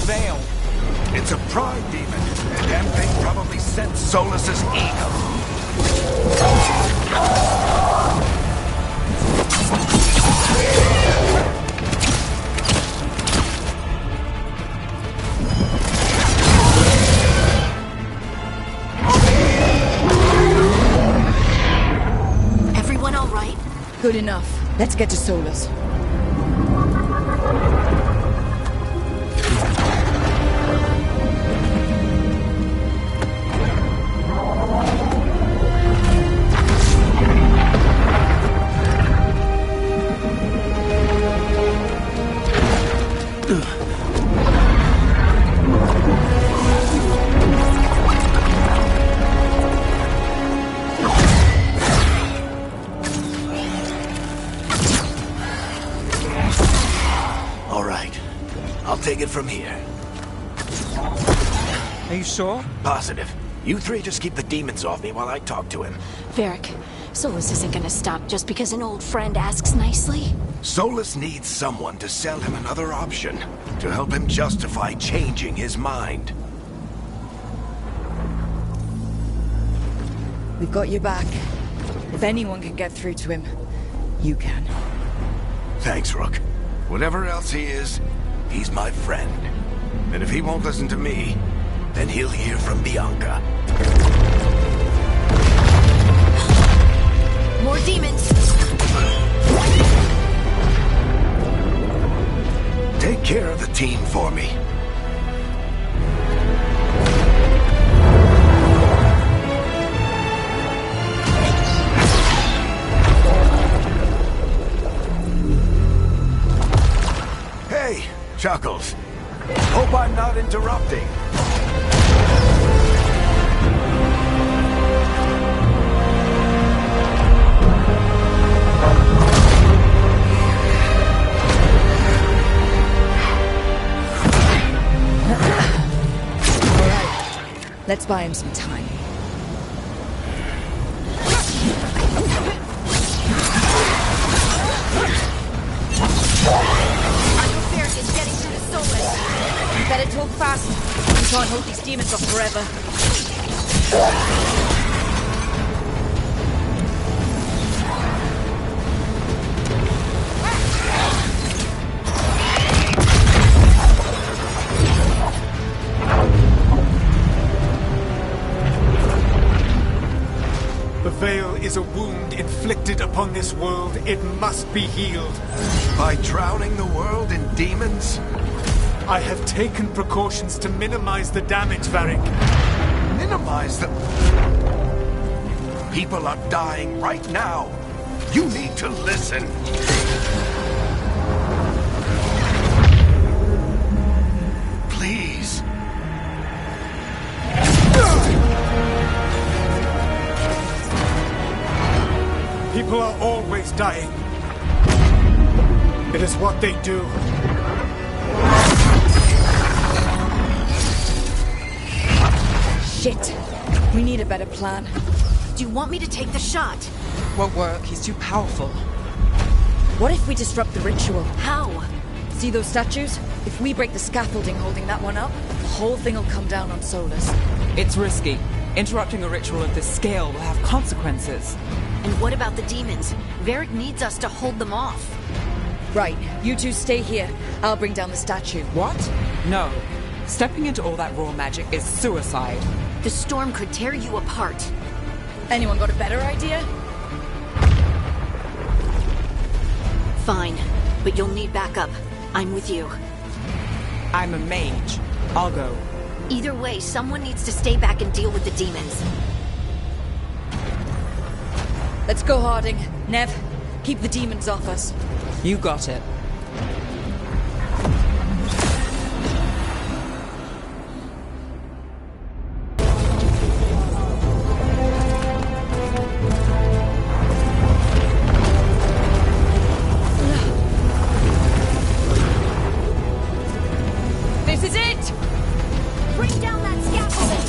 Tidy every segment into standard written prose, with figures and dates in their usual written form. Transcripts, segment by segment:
Veil? It's a pride demon. The damn thing probably sent Solus's ego. Everyone all right? Good enough. Let's get to Solus. Take it from here. Are you sure? Positive. You three just keep the demons off me while I talk to him. Varric, Solus isn't gonna stop just because an old friend asks nicely. Solus needs someone to sell him another option, to help him justify changing his mind. We've got your back. If anyone can get through to him, you can. Thanks, Rook. Whatever else he is, he's my friend. And if he won't listen to me, then he'll hear from Bianca. More demons! Take care of the team for me. Hey, Chuckles. Hope I'm not interrupting. All right, let's buy him some time. Better talk fast. We can't hold these demons off forever. The Veil is a wound inflicted upon this world. It must be healed. By drowning the world in demons? I have taken precautions to minimize the damage, Varric. Minimize the... People are dying right now. You need to listen. Please. People are always dying. It is what they do. Shit. We need a better plan. Do you want me to take the shot? Won't work. He's too powerful. What if we disrupt the ritual? How? See those statues? If we break the scaffolding holding that one up, the whole thing will come down on Solus. It's risky. Interrupting a ritual of this scale will have consequences. And what about the demons? Varric needs us to hold them off. Right, you two stay here. I'll bring down the statue. What? No. Stepping into all that raw magic is suicide. The storm could tear you apart. Anyone got a better idea? Fine, but you'll need backup. I'm with you. I'm a mage. I'll go. Either way, someone needs to stay back and deal with the demons. Let's go, Harding. Nev, keep the demons off us. You got it. This is it! Bring down that scaffolding!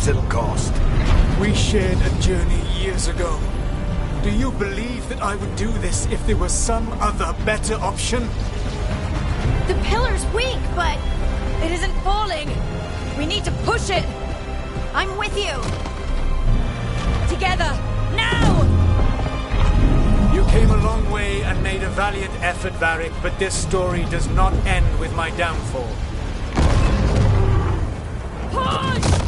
it'll cost. We shared a journey years ago. Do you believe that I would do this if there was some other better option? The pillar's weak, but it isn't falling. We need to push it. I'm with you. Together, now! You came a long way and made a valiant effort, Varric, but this story does not end with my downfall. Push!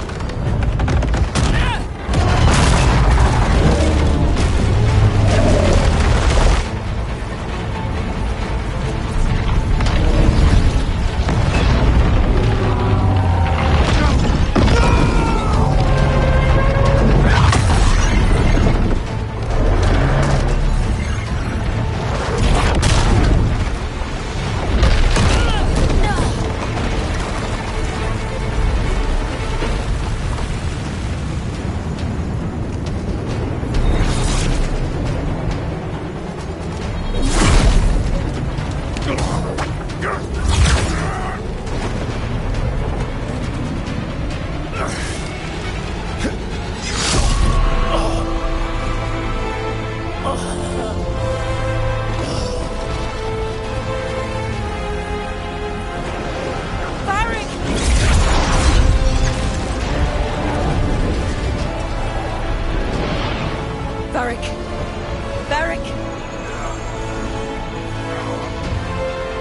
Varric!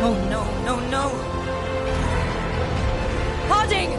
Oh no, no, no! Harding!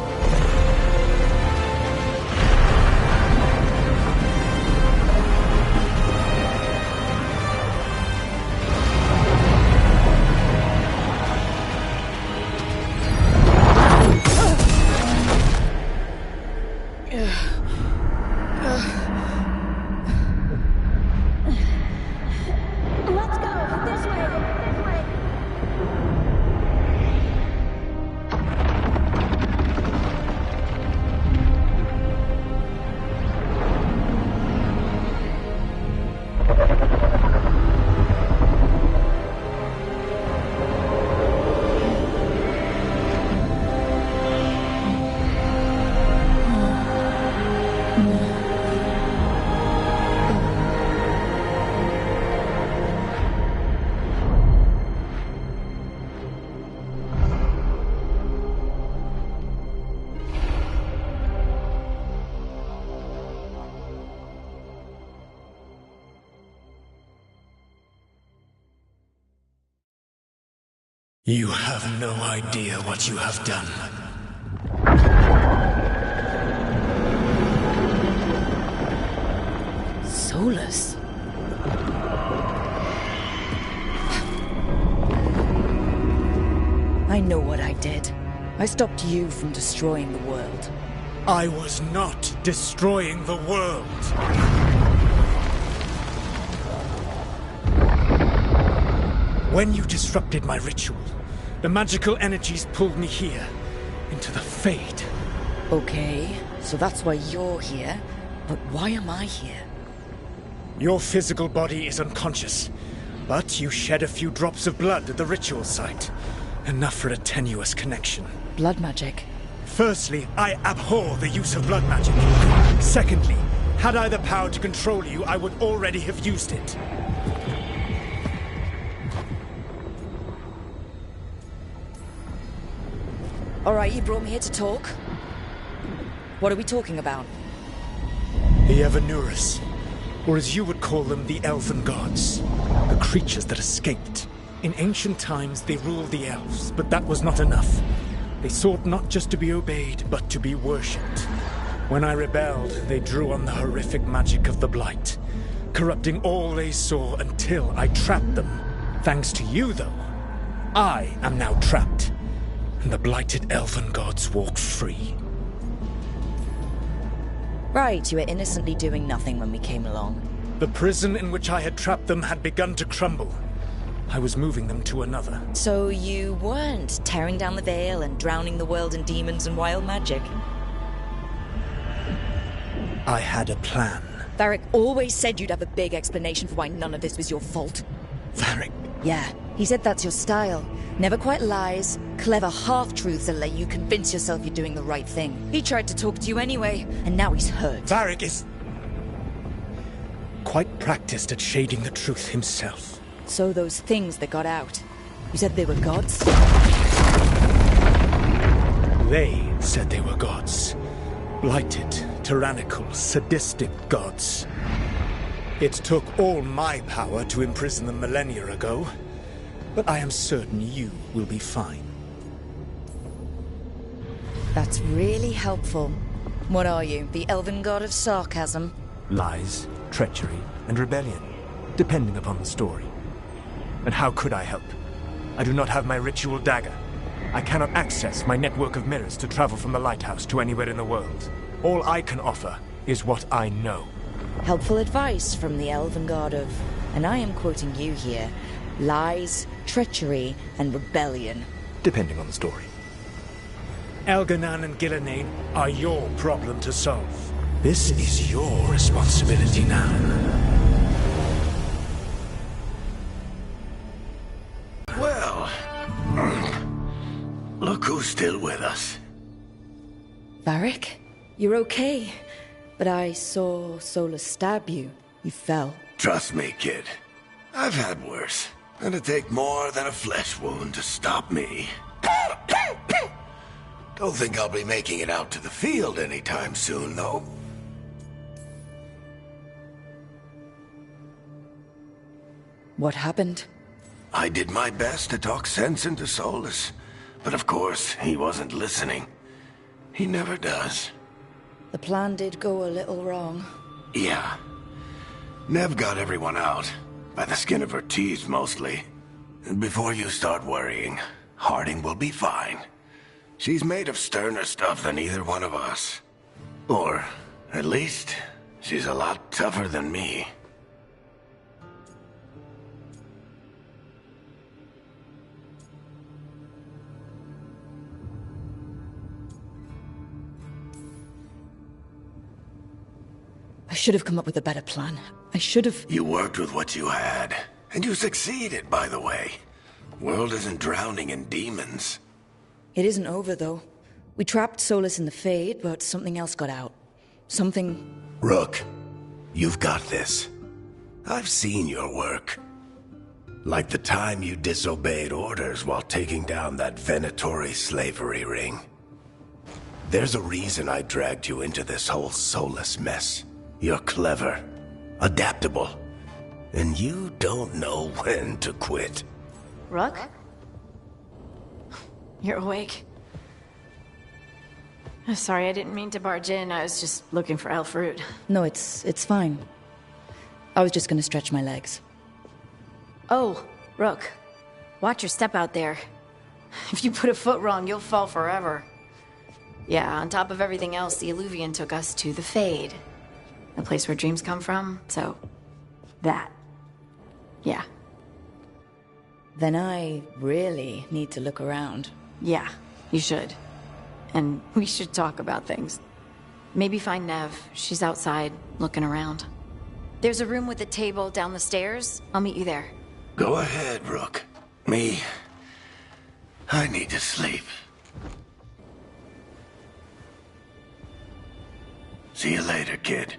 You have no idea what you have done. Solus? I know what I did. I stopped you from destroying the world. I was not destroying the world. When you disrupted my ritual, the magical energies pulled me here, into the Fade. Okay, so that's why you're here, but why am I here? Your physical body is unconscious, but you shed a few drops of blood at the ritual site. Enough for a tenuous connection. Blood magic? Firstly, I abhor the use of blood magic. Secondly, had I the power to control you, I would already have used it. Alright, you brought me here to talk. What are we talking about? The Evanurus, or as you would call them, the Elven Gods. The creatures that escaped. In ancient times, they ruled the elves, but that was not enough. They sought not just to be obeyed, but to be worshipped. When I rebelled, they drew on the horrific magic of the Blight, corrupting all they saw until I trapped them. Thanks to you, though, I am now trapped. And the blighted elven gods walk free. Right, you were innocently doing nothing when we came along. The prison in which I had trapped them had begun to crumble. I was moving them to another. So you weren't tearing down the veil and drowning the world in demons and wild magic? I had a plan. Varric always said you'd have a big explanation for why none of this was your fault. Varric. Yeah, He said that's your style. Never quite lies, clever half-truths that let you convince yourself you're doing the right thing. He tried to talk to you anyway, and now he's hurt. Varric is quite practiced at shading the truth himself. So those things that got out, you said they were gods? They said they were gods. Blighted, tyrannical, sadistic gods. It took all my power to imprison them millennia ago, but I am certain you will be fine. That's really helpful. What are you, the elven god of sarcasm? Lies, treachery, and rebellion, depending upon the story. And how could I help? I do not have my ritual dagger. I cannot access my network of mirrors to travel from the lighthouse to anywhere in the world. All I can offer is what I know. Helpful advice from the elven god of, and I am quoting you here, lies, treachery, and rebellion. Depending on the story. Elganan and Gillenane are your problem to solve. This is your responsibility now. Well, look who's still with us. Varric, you're okay. But I saw Solus stab you. You fell. Trust me, kid. I've had worse. It'd take more than a flesh wound to stop me. Don't think I'll be making it out to the field anytime soon, though. What happened? I did my best to talk sense into Solus, but of course, he wasn't listening. He never does. The plan did go a little wrong. Yeah. Nev got everyone out. By the skin of her teeth, mostly. And before you start worrying, Harding will be fine. She's made of sterner stuff than either one of us. Or, at least, she's a lot tougher than me. I should have come up with a better plan. I should have... You worked with what you had. And you succeeded, by the way. World isn't drowning in demons. It isn't over, though. We trapped Solus in the Fade, but something else got out. Something... Rook, you've got this. I've seen your work. Like the time you disobeyed orders while taking down that Venatori slavery ring. There's a reason I dragged you into this whole Solus mess. You're clever, adaptable, and you don't know when to quit. Rook? You're awake. Sorry, I didn't mean to barge in. I was just looking for elf fruit. No, it's fine. I was just gonna stretch my legs. Oh, Rook. Watch your step out there. If you put a foot wrong, you'll fall forever. Yeah, on top of everything else, the Illuvian took us to the Fade. The place where dreams come from, so... that. Yeah. Then I really need to look around. Yeah, you should. And we should talk about things. Maybe find Nev. She's outside, looking around. There's a room with a table down the stairs. I'll meet you there. Go ahead, Rook. Me... I need to sleep. See you later, kid.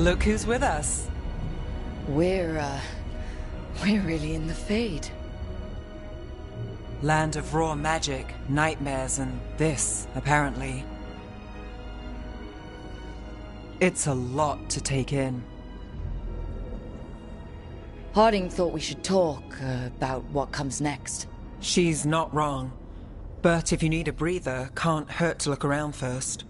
Look who's with us. We're really in the Fade. Land of raw magic, nightmares, and this, apparently. It's a lot to take in. Harding thought we should talk about what comes next. She's not wrong. But if you need a breather, can't hurt to look around first.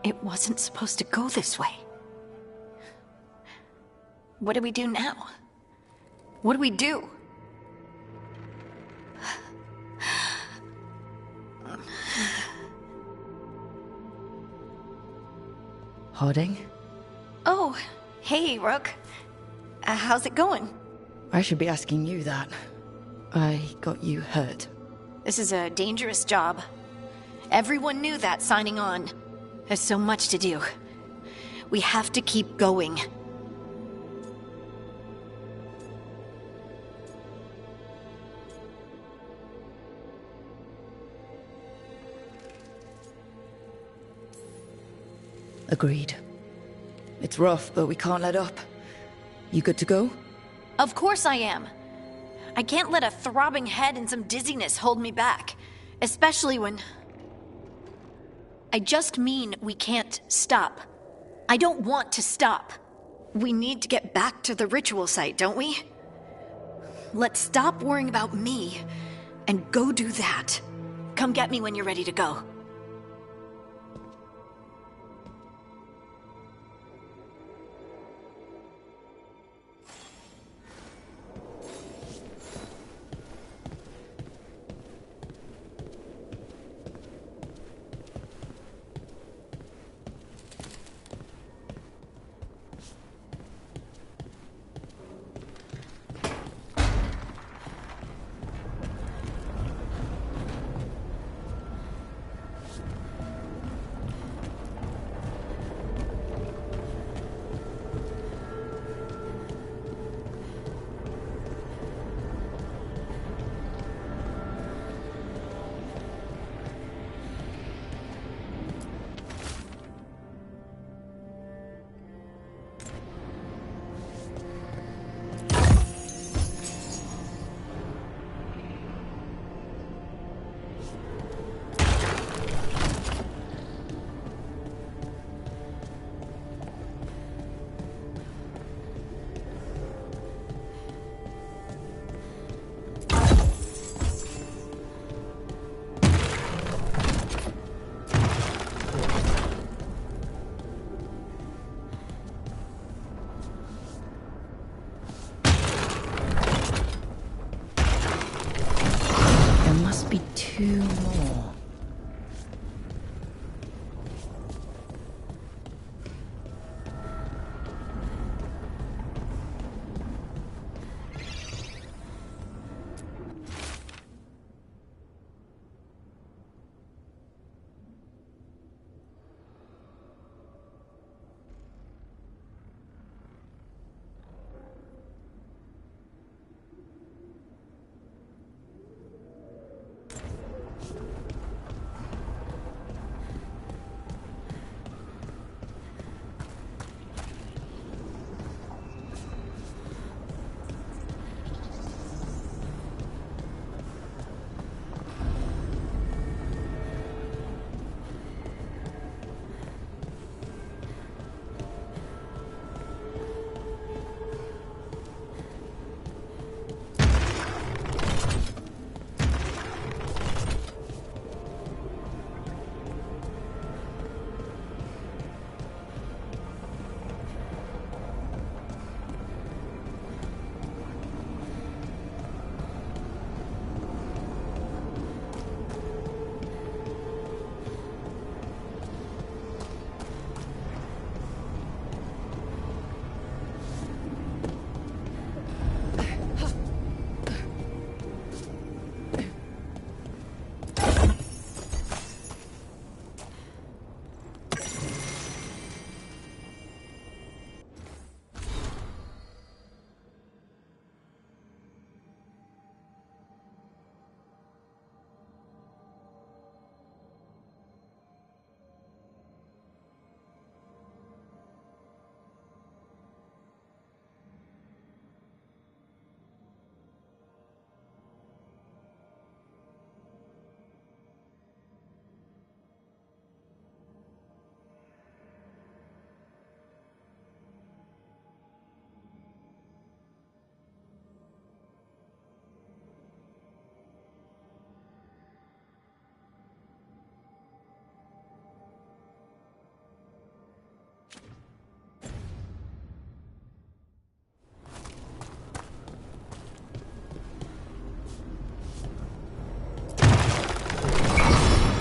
It wasn't supposed to go this way. What do we do now? What do we do? Harding? Oh, hey, Rook. How's it going? I should be asking you that. I got you hurt. This is a dangerous job. Everyone knew that signing on. There's so much to do. We have to keep going. Agreed. It's rough, but we can't let up. You good to go? Of course I am. I can't let a throbbing head and some dizziness hold me back. Especially when... I just mean we can't stop. I don't want to stop. We need to get back to the ritual site, don't we? Let's stop worrying about me and go do that. Come get me when you're ready to go.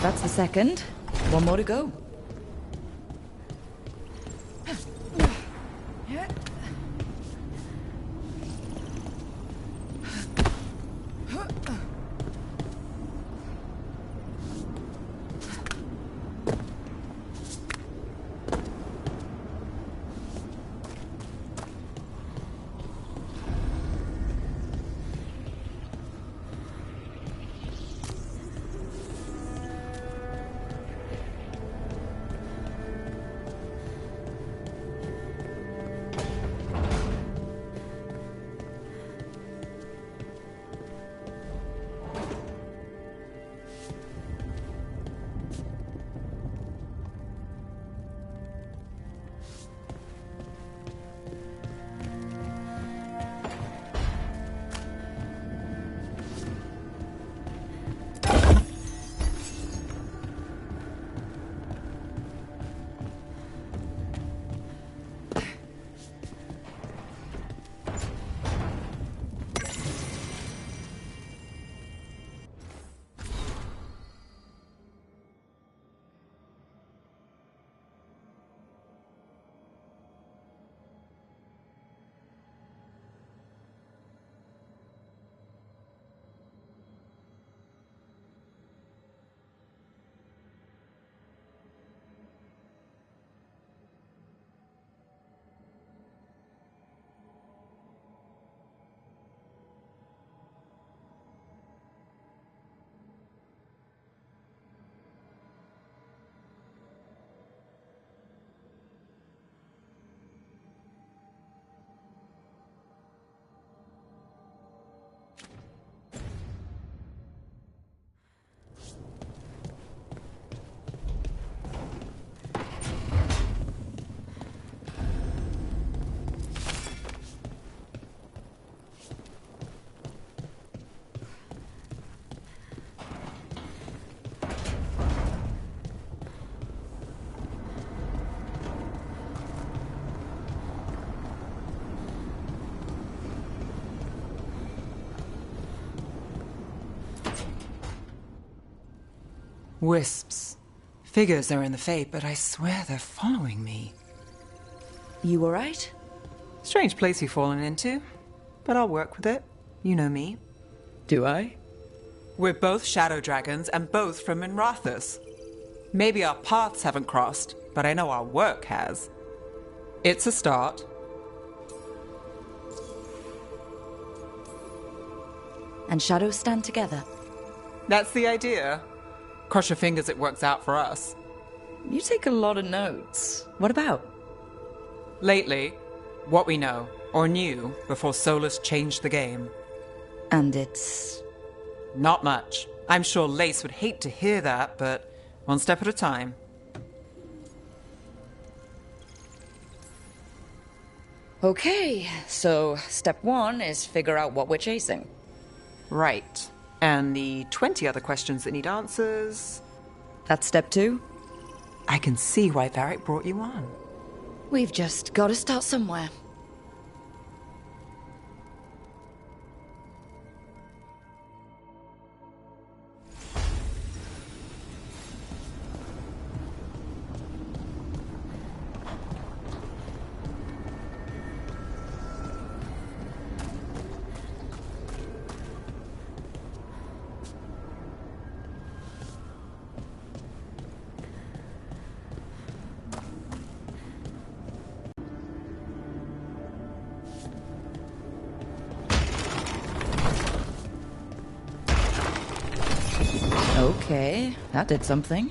That's the second. One more to go. Wisps. Figures are in the Fade, but I swear they're following me. You alright? Strange place you've fallen into, but I'll work with it. You know me. Do I? We're both shadow dragons and both from Minrathous. Maybe our paths haven't crossed, but I know our work has. It's a start. And shadows stand together. That's the idea. Cross your fingers it works out for us. You take a lot of notes. What about? Lately, what we know, or knew, before Solus changed the game. And it's... Not much. I'm sure Lace would hate to hear that, but one step at a time. Okay, so step one is figure out what we're chasing. Right. And the 20 other questions that need answers... That's step two? I can see why Varric brought you on. We've just got to start somewhere. Okay, that did something.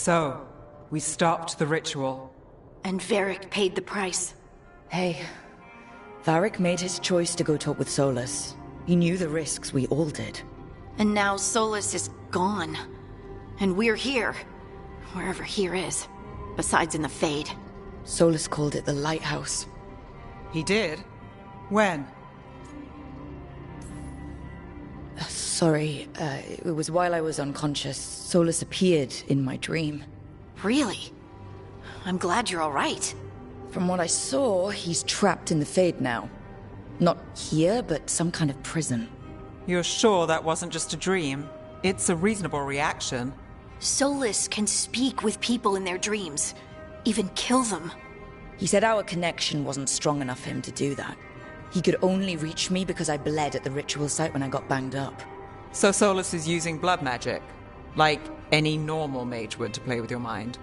So, we stopped the ritual. And Varric paid the price. Hey, Varric made his choice to go talk with Solus. He knew the risks, we all did. And now Solus is gone. And we're here. Wherever here is. Besides in the Fade. Solus called it the Lighthouse. He did? When? Sorry, it was while I was unconscious. Solus appeared in my dream. Really? I'm glad you're all right. From what I saw, he's trapped in the Fade now. Not here, but some kind of prison. You're sure that wasn't just a dream? It's a reasonable reaction. Solus can speak with people in their dreams. Even kill them. He said our connection wasn't strong enough for him to do that. He could only reach me because I bled at the ritual site when I got banged up. So Solus is using blood magic? Like any normal mage would to play with your mind?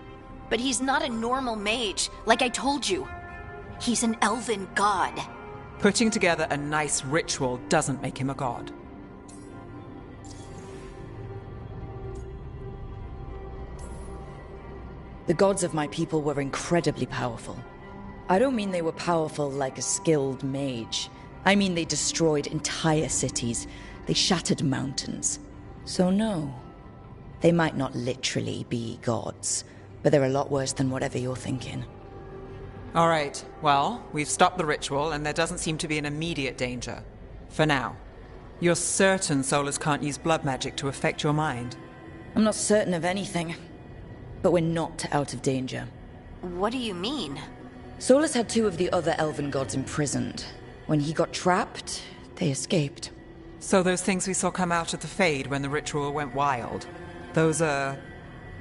But he's not a normal mage, like I told you. He's an elven god. Putting together a nice ritual doesn't make him a god. The gods of my people were incredibly powerful. I don't mean they were powerful like a skilled mage. I mean they destroyed entire cities. They shattered mountains. So no, they might not literally be gods, but they're a lot worse than whatever you're thinking. All right, well, we've stopped the ritual and there doesn't seem to be an immediate danger. For now. You're certain Solus can't use blood magic to affect your mind? I'm not certain of anything, but we're not out of danger. What do you mean? Solus had two of the other elven gods imprisoned. When he got trapped, they escaped. So those things we saw come out of the Fade when the ritual went wild, those are...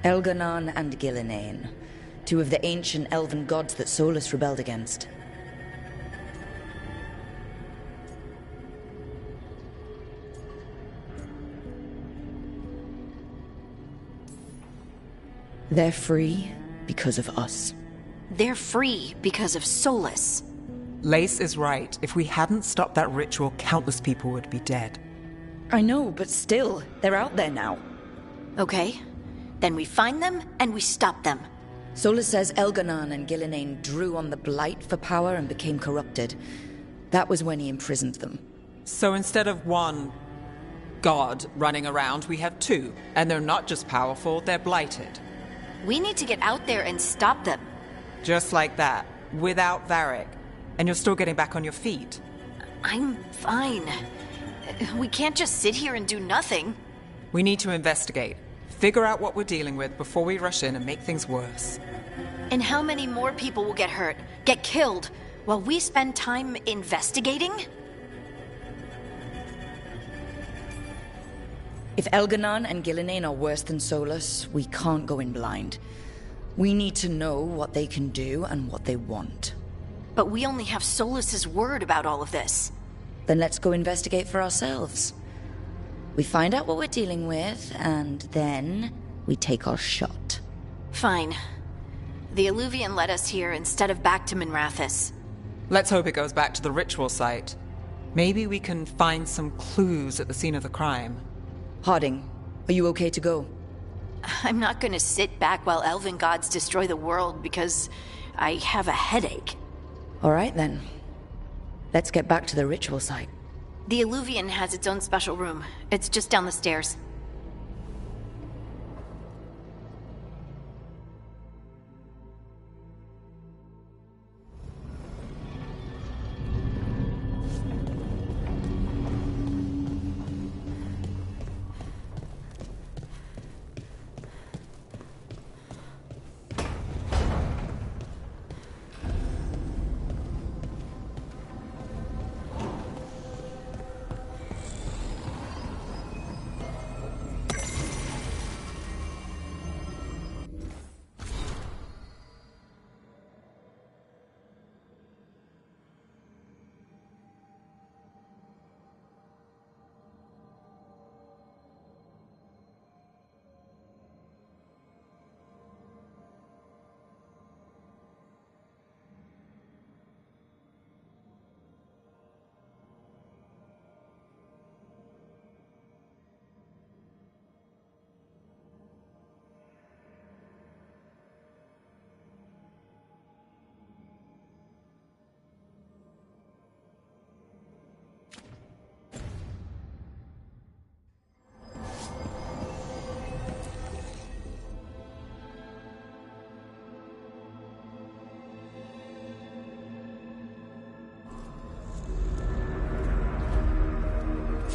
Elganon and Gillinane, two of the ancient elven gods that Solus rebelled against. They're free because of us. They're free because of Solus. Lace is right. If we hadn't stopped that ritual, countless people would be dead. I know, but still, they're out there now. Okay. Then we find them, and we stop them. Solus says Elganon and Gillinane drew on the Blight for power and became corrupted. That was when he imprisoned them. So instead of one god running around, we have two. And they're not just powerful, they're blighted. We need to get out there and stop them. Just like that, without Varric. And you're still getting back on your feet. I'm fine. We can't just sit here and do nothing. We need to investigate. Figure out what we're dealing with before we rush in and make things worse. And how many more people will get hurt, get killed, while we spend time investigating? If Elganon and Gillinane are worse than Solus, we can't go in blind. We need to know what they can do and what they want. But we only have Solus's word about all of this. Then let's go investigate for ourselves. We find out what we're dealing with, and then we take our shot. Fine. The Illuvian led us here instead of back to Minrathous. Let's hope it goes back to the ritual site. Maybe we can find some clues at the scene of the crime. Harding, are you okay to go? I'm not gonna sit back while elven gods destroy the world because I have a headache. All right, then. Let's get back to the ritual site. The Illuvian has its own special room. It's just down the stairs.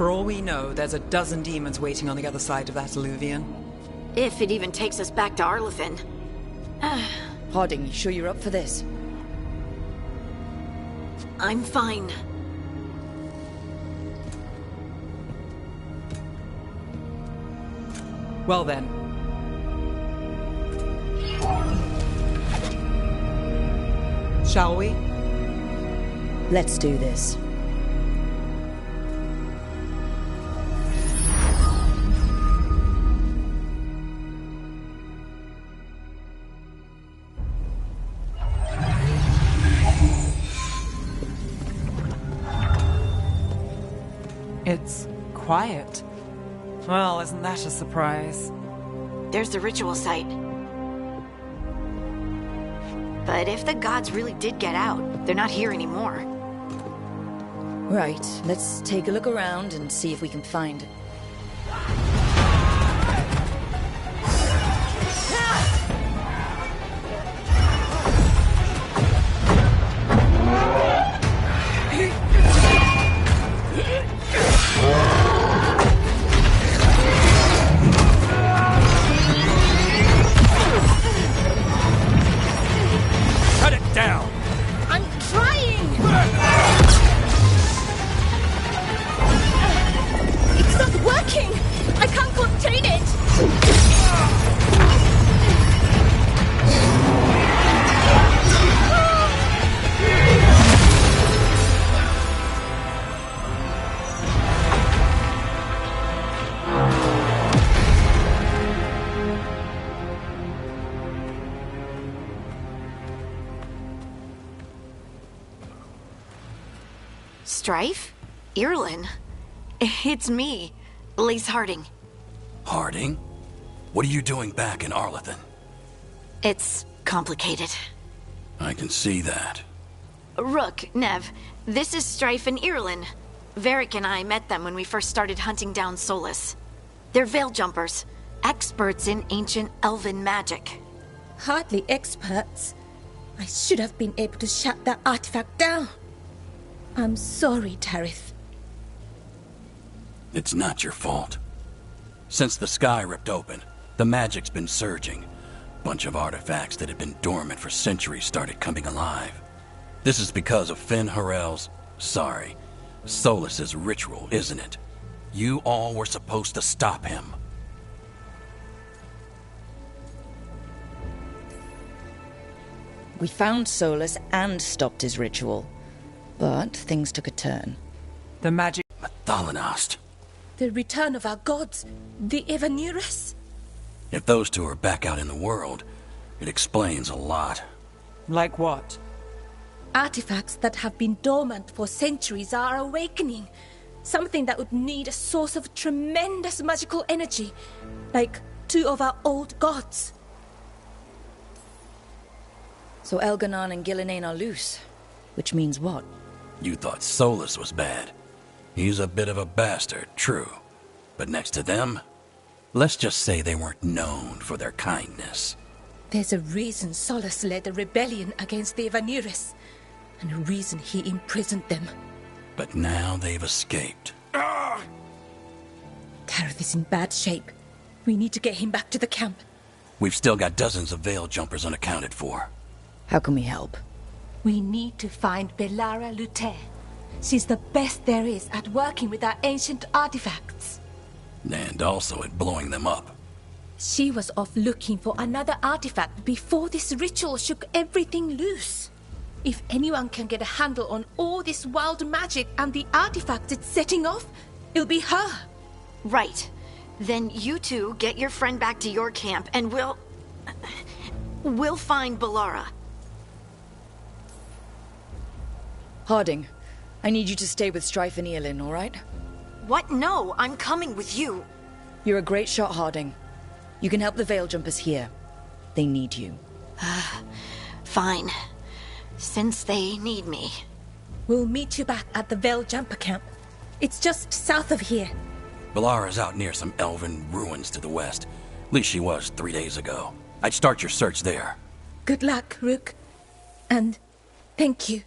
For all we know, there's a dozen demons waiting on the other side of that Illuvian. If it even takes us back to Arlethan. Harding, you sure you're up for this? I'm fine. Well then. Shall we? Let's do this. It's quiet. Well, isn't that a surprise? There's the ritual site. But if the gods really did get out, they're not here anymore. Right, let's take a look around and see if we can find... Cut it down! I'm trying! It's not working! I can't contain it! Strife? Irlin? It's me, Lace Harding. Harding? What are you doing back in Arlethan? It's complicated. I can see that. Rook, Nev, this is Strife and Irlin. Varric and I met them when we first started hunting down Solus. They're veil jumpers, experts in ancient elven magic. Hardly experts. I should have been able to shut that artifact down. I'm sorry, Tarith. It's not your fault. Since the sky ripped open, the magic's been surging. Bunch of artifacts that had been dormant for centuries started coming alive. This is because of Finn Harel's... Solus's ritual, isn't it? You all were supposed to stop him. We found Solus and stopped his ritual. But things took a turn. The magic... Thalanost. The return of our gods, the Evanurus. If those two are back out in the world, it explains a lot. Like what? Artifacts that have been dormant for centuries are awakening. Something that would need a source of tremendous magical energy, like two of our old gods. So Elganon and Gillinane are loose. Which means what? You thought Solus was bad. He's a bit of a bastard, true. But next to them, let's just say they weren't known for their kindness. There's a reason Solus led a rebellion against the Evanurus, and a reason he imprisoned them. But now they've escaped. Tarith is in bad shape. We need to get him back to the camp. We've still got dozens of veil jumpers unaccounted for. How can we help? We need to find Belara Luther. She's the best there is at working with our ancient artifacts. And also at blowing them up. She was off looking for another artifact before this ritual shook everything loose. If anyone can get a handle on all this wild magic and the artifacts it's setting off, it'll be her. Right. Then you two get your friend back to your camp and we'll find Belara. Harding, I need you to stay with Strife and Eolin, all right? What? No, I'm coming with you. You're a great shot, Harding. You can help the Veil Jumpers here. They need you. Fine. Since they need me. We'll meet you back at the Veil Jumper camp. It's just south of here. Belara's out near some elven ruins to the west. At least she was 3 days ago. I'd start your search there. Good luck, Rook. And thank you.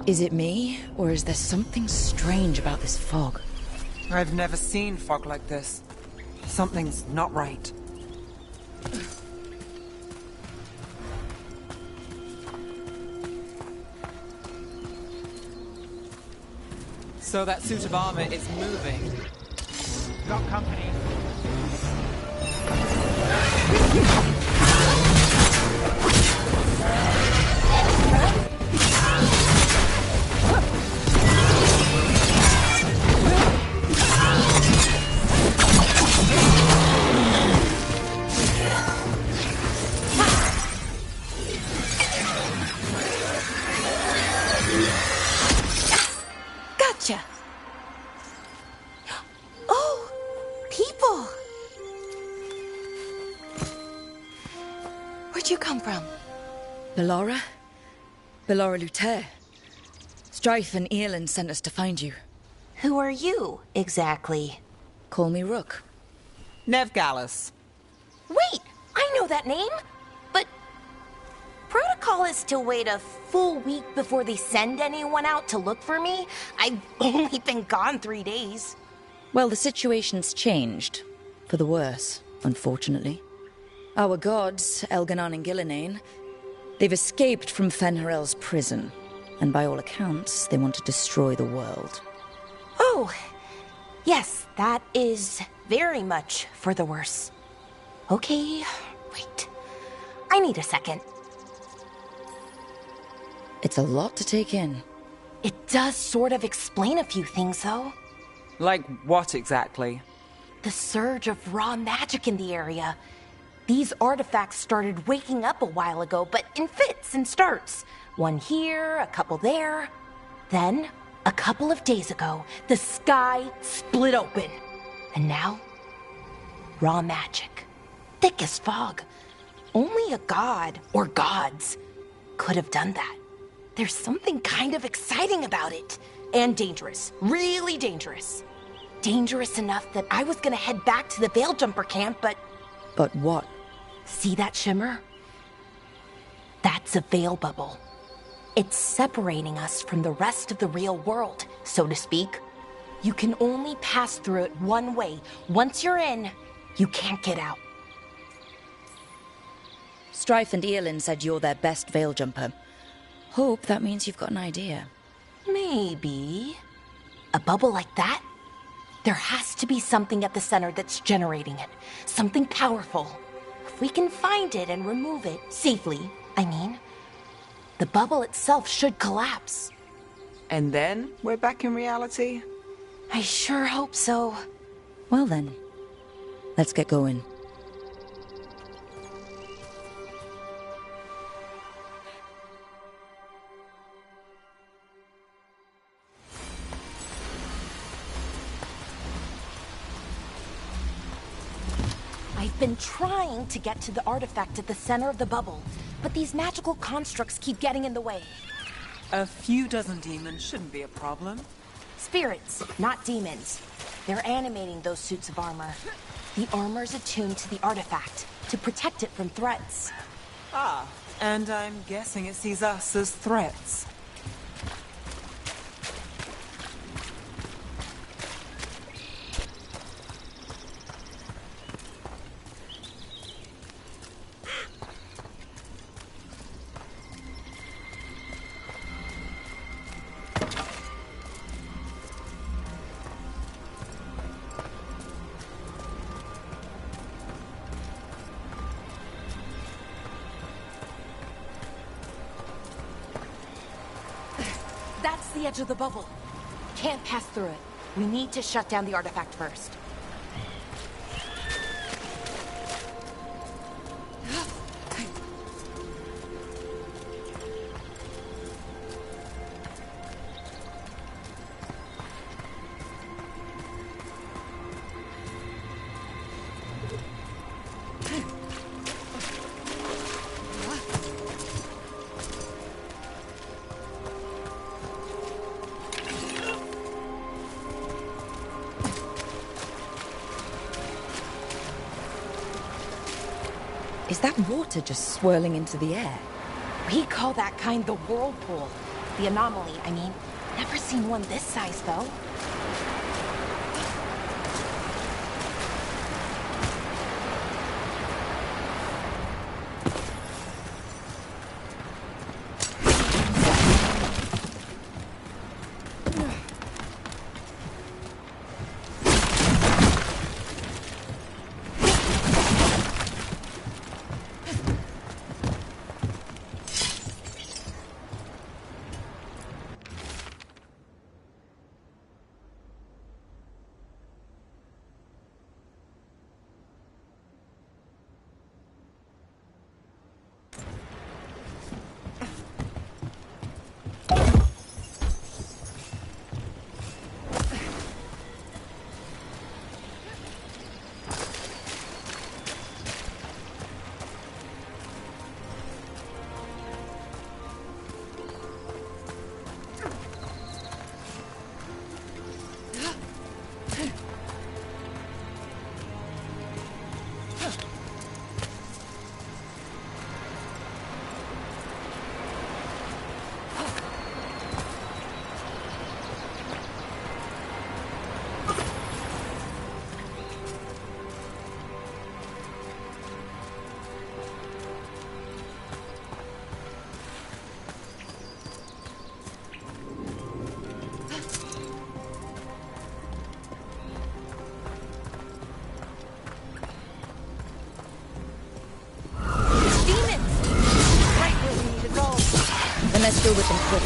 Is it me, or is there something strange about this fog? I've never seen fog like this. Something's not right. So that suit of armor is moving. Got company. Gotcha! Oh, people! Where'd you come from? Bellara? Bellara Luther. Strife and Earlin sent us to find you. Who are you, exactly? Call me Rook. Nev Gallus. Wait! I know that name! But... protocol is to wait a full week before they send anyone out to look for me? I've only been gone 3 days. Well, the situation's changed. For the worse, unfortunately. Our gods, Elganon and Gillinane, they've escaped from Fen'Harel's prison. And by all accounts, they want to destroy the world. Oh, yes, that is very much for the worse. Okay, wait. I need a second. It's a lot to take in. It does sort of explain a few things, though. Like what exactly? The surge of raw magic in the area. These artifacts started waking up a while ago, but in fits and starts. One here, a couple there. Then, a couple of days ago, the sky split open. And now, raw magic. Thick as fog. Only a god, or gods, could have done that. There's something kind of exciting about it. And dangerous. Really dangerous. Dangerous enough that I was gonna head back to the Veil Jumper camp, but... But what? See that shimmer? That's a veil bubble. It's separating us from the rest of the real world, so to speak. You can only pass through it one way. Once you're in, you can't get out. Strife and Earlin said you're their best Veil Jumper. Hope that means you've got an idea. Maybe. A bubble like that? There has to be something at the center that's generating it. Something powerful. If we can find it and remove it, safely, I mean, the bubble itself should collapse. And then we're back in reality? I sure hope so. Well then, let's get going. I've been trying to get to the artifact at the center of the bubble, but these magical constructs keep getting in the way. A few dozen demons shouldn't be a problem. Spirits, not demons. They're animating those suits of armor. The armor's attuned to the artifact, to protect it from threats. Ah, and I'm guessing it sees us as threats. That's the edge of the bubble. Can't pass through it. We need to shut down the artifact first. Is that water just swirling into the air? We call that kind the whirlpool. The anomaly, I mean. Never seen one this size, though. Let's deal with them quick.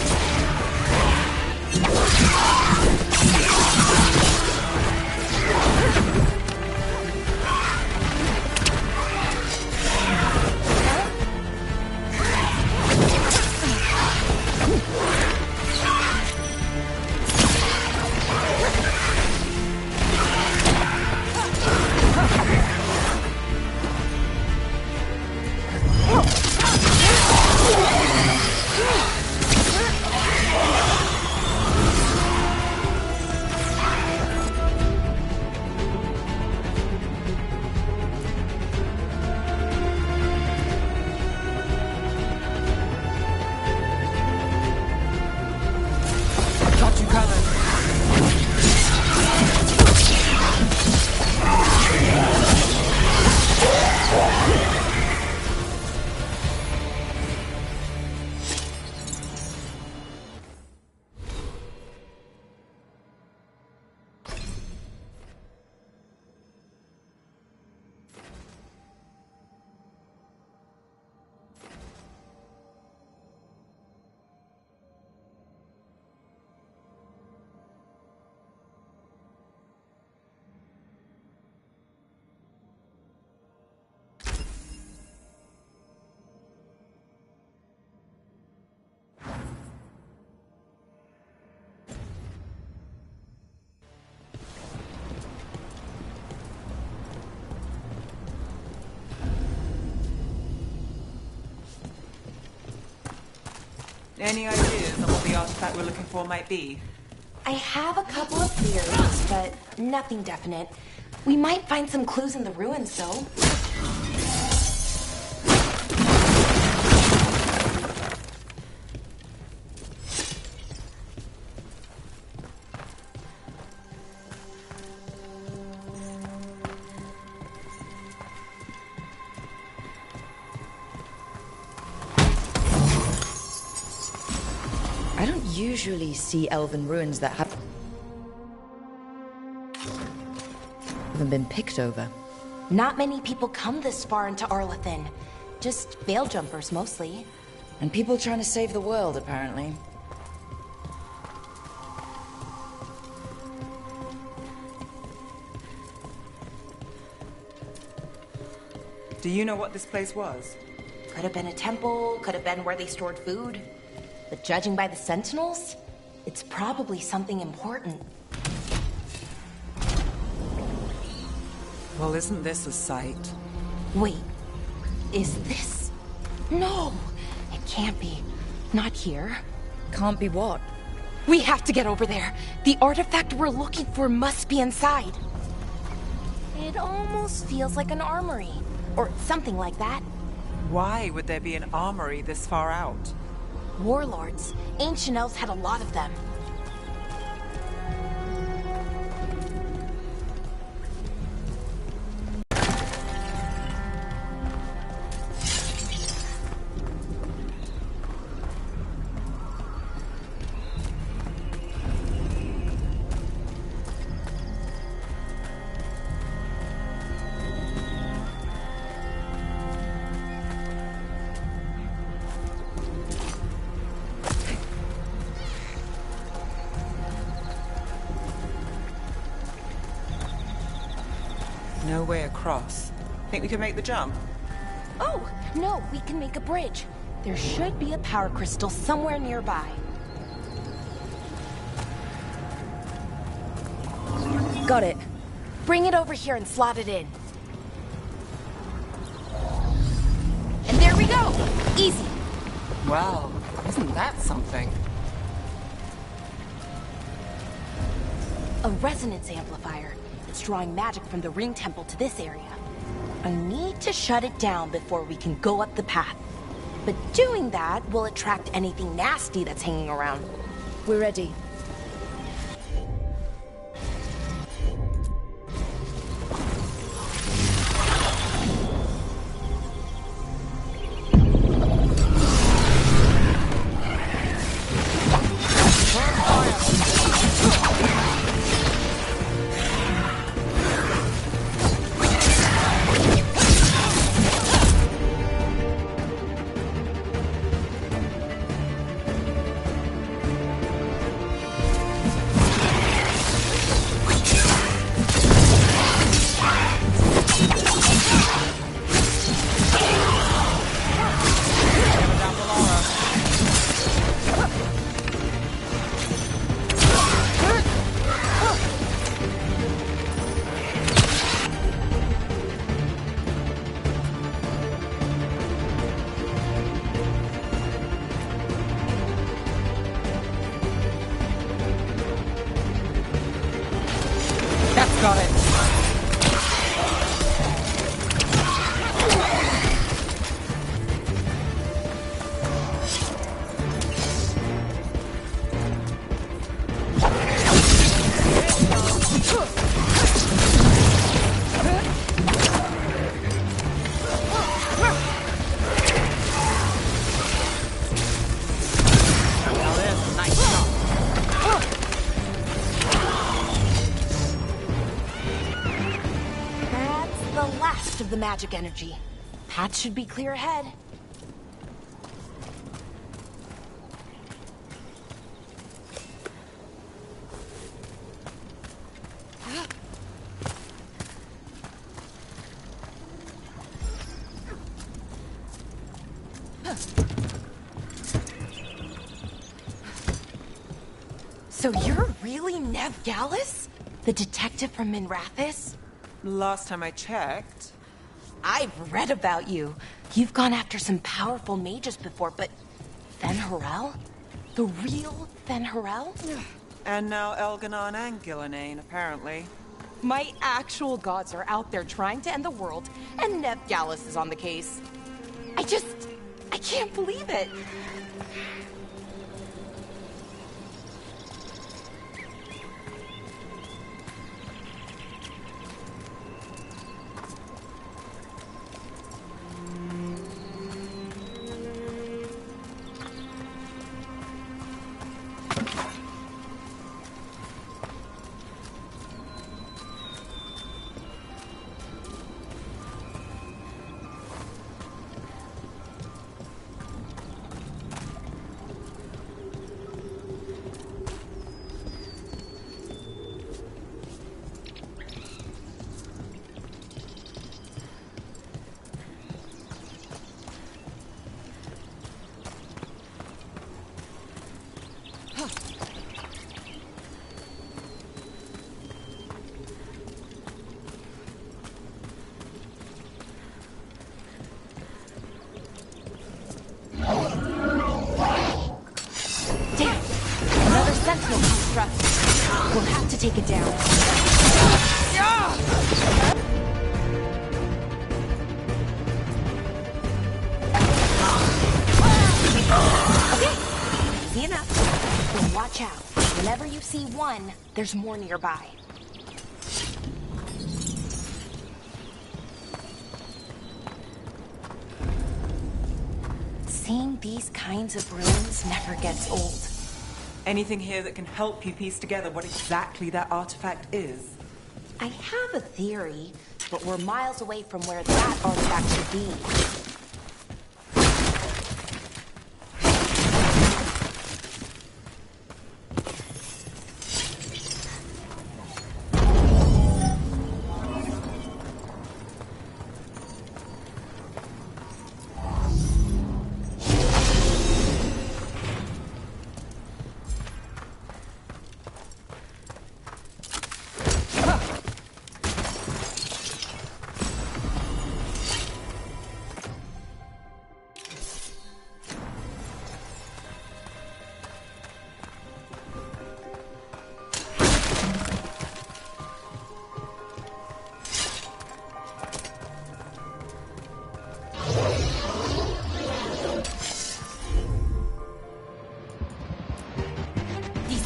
Any ideas on what the artifact we're looking for might be? I have a couple of theories, but nothing definite. We might find some clues in the ruins, though. I don't usually see elven ruins that haven't been picked over. Not many people come this far into Arlathan. Just veil jumpers, mostly. And people trying to save the world, apparently. Do you know what this place was? Could have been a temple, could have been where they stored food. But judging by the sentinels, it's probably something important. Well, isn't this a sight? Wait, is this? No, it can't be. Not here. Can't be what? We have to get over there. The artifact we're looking for must be inside. It almost feels like an armory, or something like that. Why would there be an armory this far out? Warlords. Ancient elves had a lot of them. No way across. Think we can make the jump? Oh, no, we can make a bridge. There should be a power crystal somewhere nearby. Got it. Bring it over here and slot it in. And there we go! Easy. Well, isn't that something? A resonance amplifier. It's drawing magic from the ring temple to this area. I need to shut it down before we can go up the path. But doing that will attract anything nasty that's hanging around. We're ready. Got it. Of the magic energy. Path should be clear ahead. So you're really Nev Gallus? The detective from Minrathis? Last time I checked. I've read about you. You've gone after some powerful mages before, but Fen Harel? The real Fen Harel? And now Elganon and Gillenane, apparently. My actual gods are out there trying to end the world, and Nev Gallus is on the case. I can't believe it. Sentinel construct. We'll have to take it down. Okay, So watch out. Whenever you see one, there's more nearby. Seeing these kinds of ruins never gets old. Anything here that can help you piece together what exactly that artifact is? I have a theory, but we're miles away from where that artifact should be.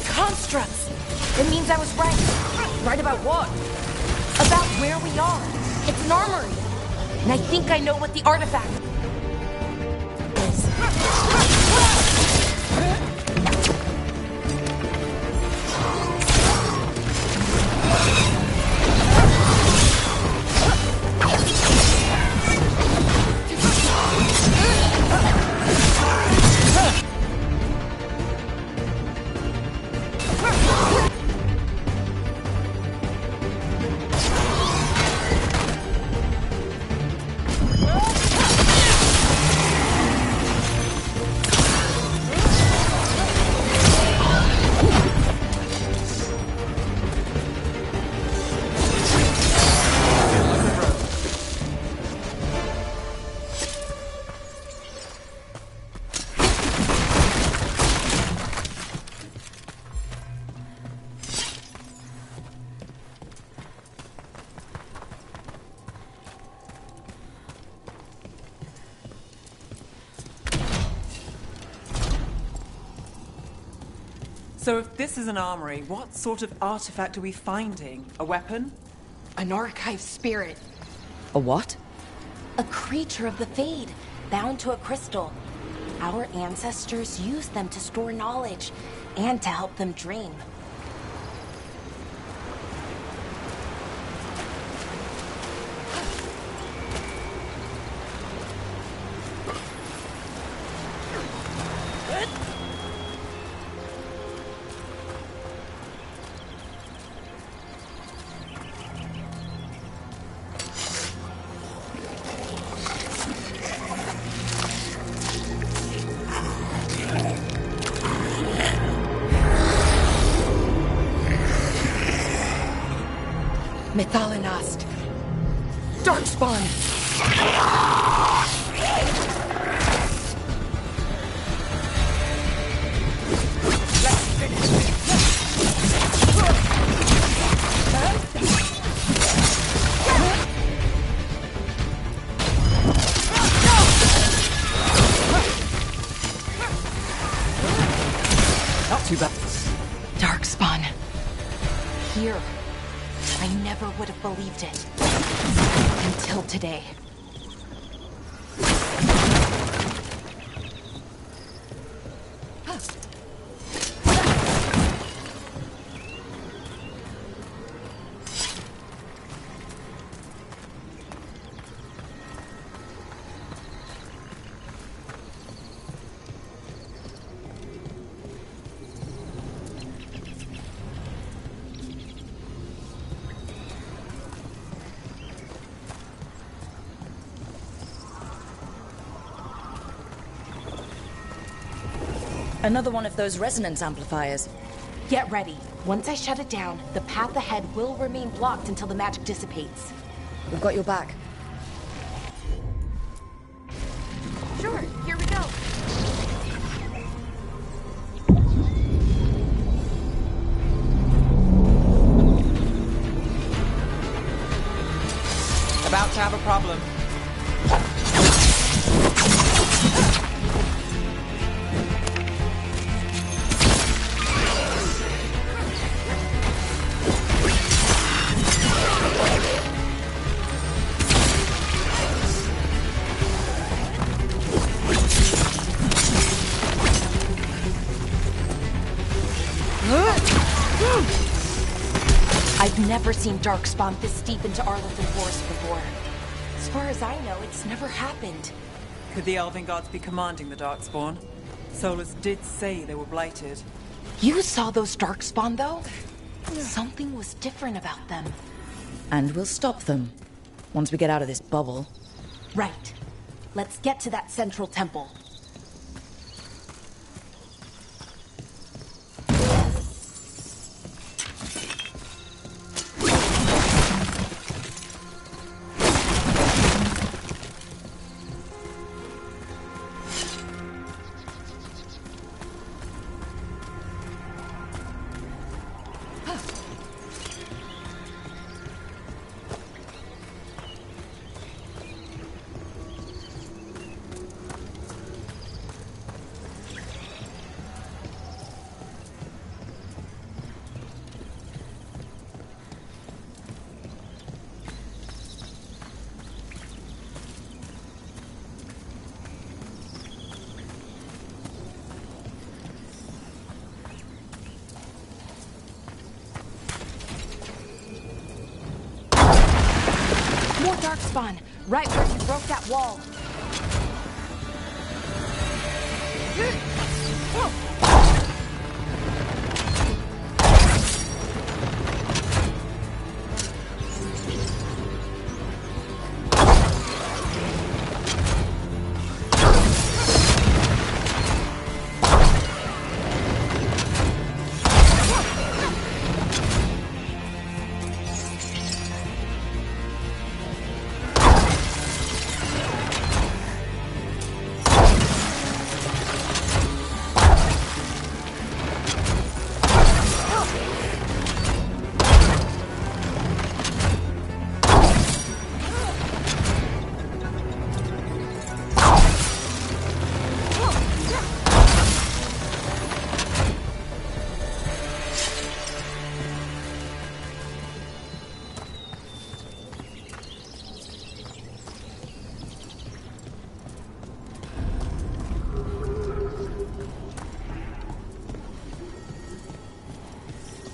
Constructs! It means I was right. Right about what? About where we are. It's an armory. And I think I know what the artifact is. So if this is an armory, what sort of artifact are we finding? A weapon? An archive spirit. A what? A creature of the Fade, bound to a crystal. Our ancestors used them to store knowledge and to help them dream. Methalinast. Darkspawn. Not too bad. Darkspawn. Here. I never would have believed it. Until today. Another one of those resonance amplifiers. Get ready. Once I shut it down, the path ahead will remain blocked until the magic dissipates. We've got your back. Sure, here we go. About to have a problem. never seen Darkspawn this deep into Arlington Forest before. As far as I know, it's never happened. Could the Elven Gods be commanding the Darkspawn? Solus did say they were blighted. You saw those Darkspawn, though? Something was different about them. And we'll stop them. Once we get out of this bubble. Right. Let's get to that central temple. More Darkspawn, right where you broke that wall.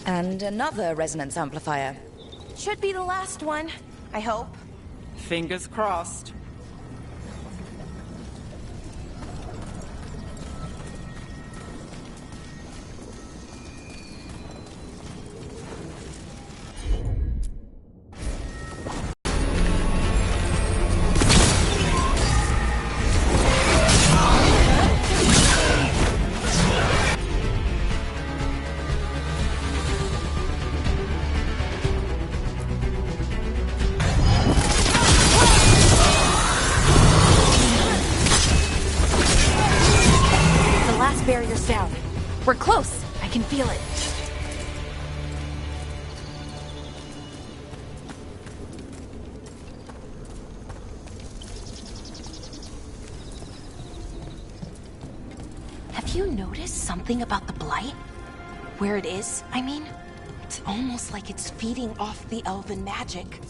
And another resonance amplifier. Should be the last one, I hope. Fingers crossed. Barrier's down. We're close. I can feel it. Have you noticed something about the blight? Where it is, I mean? It's almost like it's feeding off the elven magic.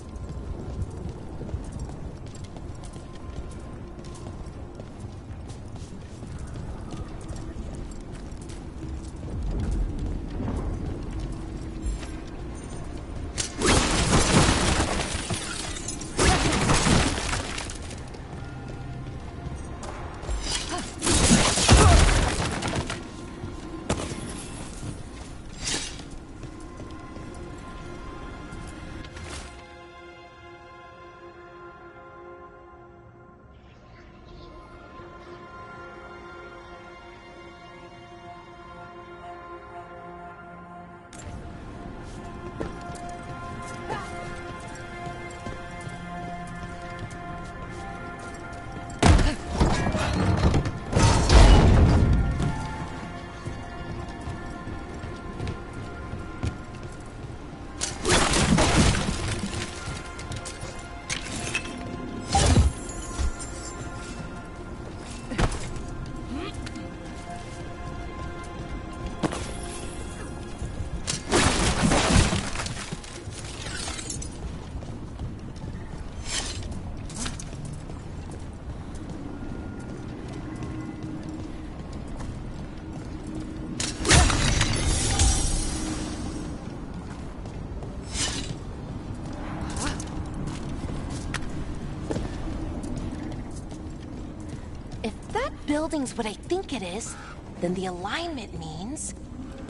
building's what I think it is, then the alignment means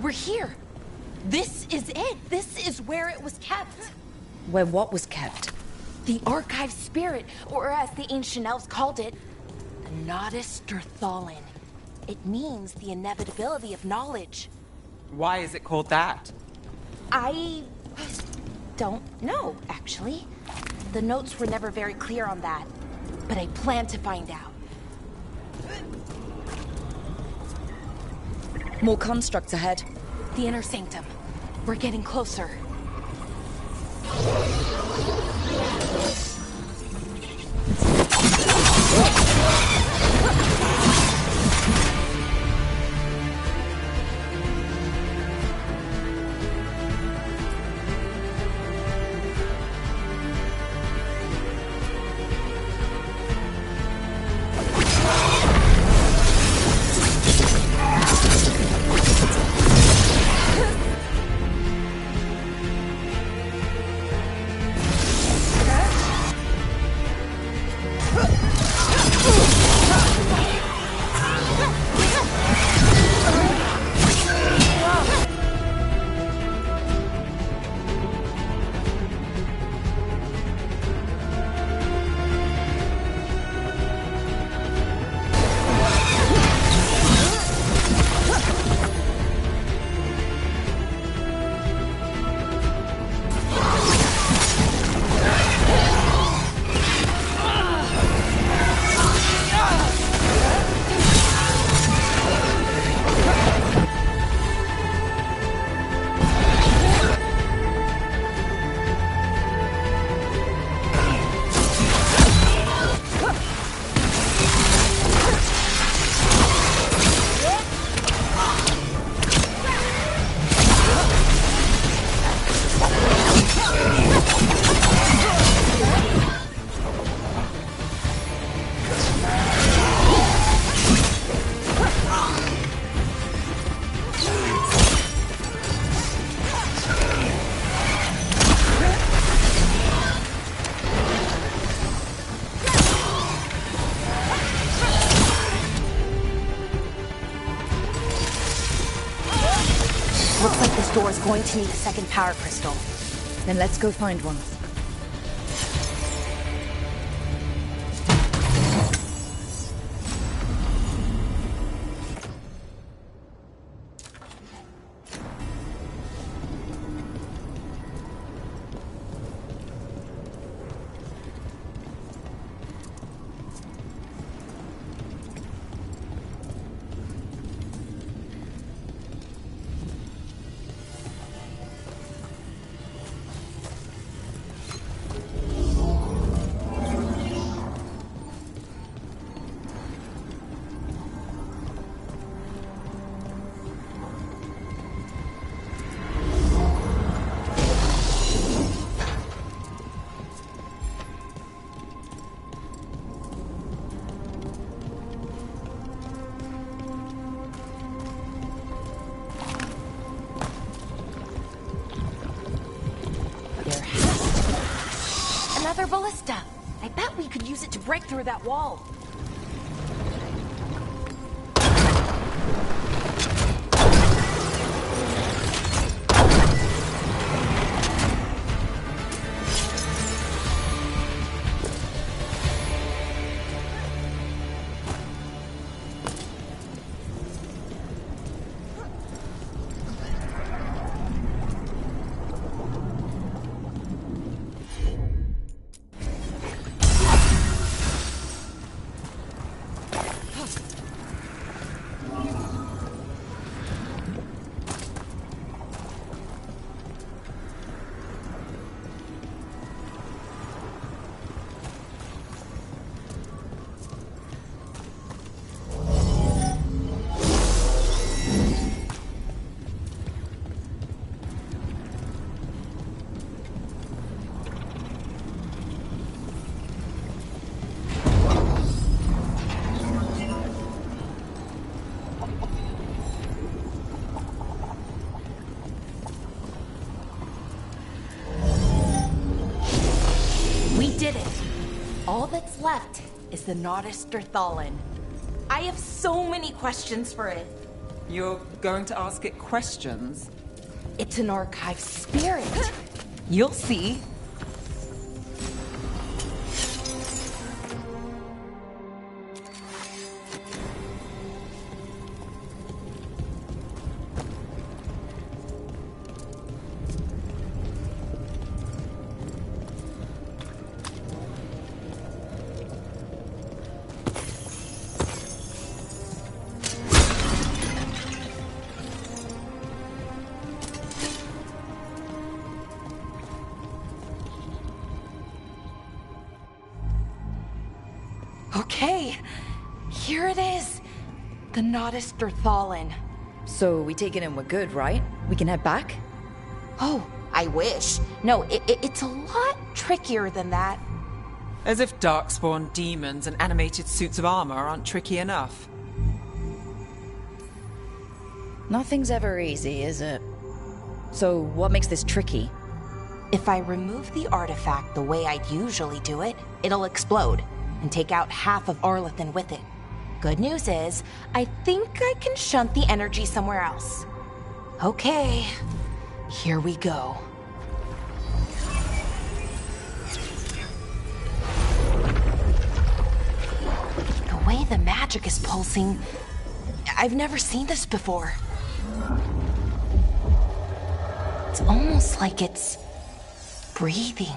we're here. This is it. This is where it was kept. Where what was kept? The archive spirit, or as the ancient elves called it, the Nodus Derthalin. It means the inevitability of knowledge. Why is it called that? I don't know, actually. The notes were never very clear on that, but I plan to find out. More constructs ahead. The inner sanctum. We're getting closer. Looks like this door is going to need a second power crystal. Then let's go find one. Another ballista. I bet we could use it to break through that wall. All that's left is the Nodus Derthalin. I have so many questions for it. You're going to ask it questions? It's an archive spirit. You'll see. Okay, here it is. The Nodus Derthalin. So we take it and we're good, right? We can head back? Oh, I wish. No, it's a lot trickier than that. As if darkspawn demons and animated suits of armor aren't tricky enough. Nothing's ever easy, is it? So what makes this tricky? If I remove the artifact the way I'd usually do it, it'll explode and take out half of Arlathan with it. Good news is, I think I can shunt the energy somewhere else. Okay, here we go. The way the magic is pulsing, I've never seen this before. It's almost like it's breathing.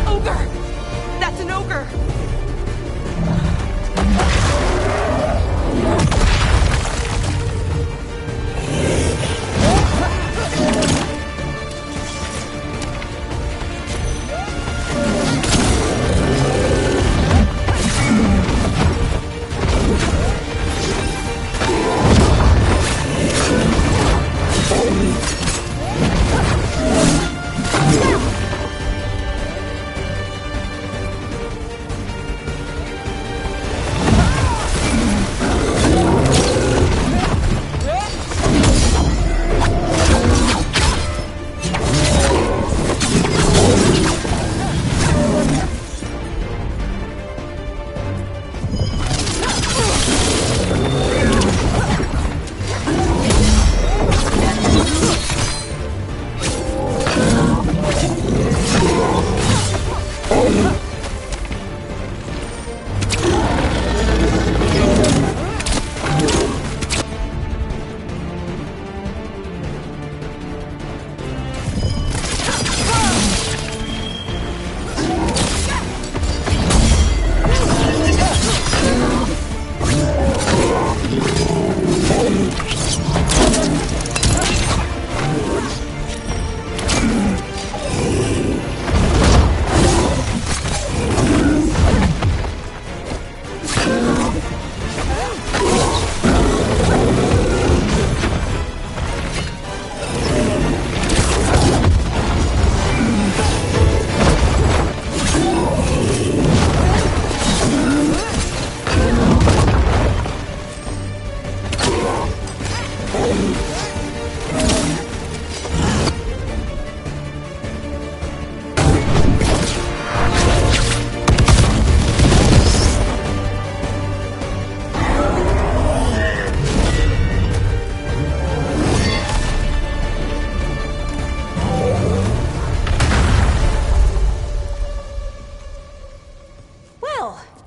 Ogre! That's an ogre!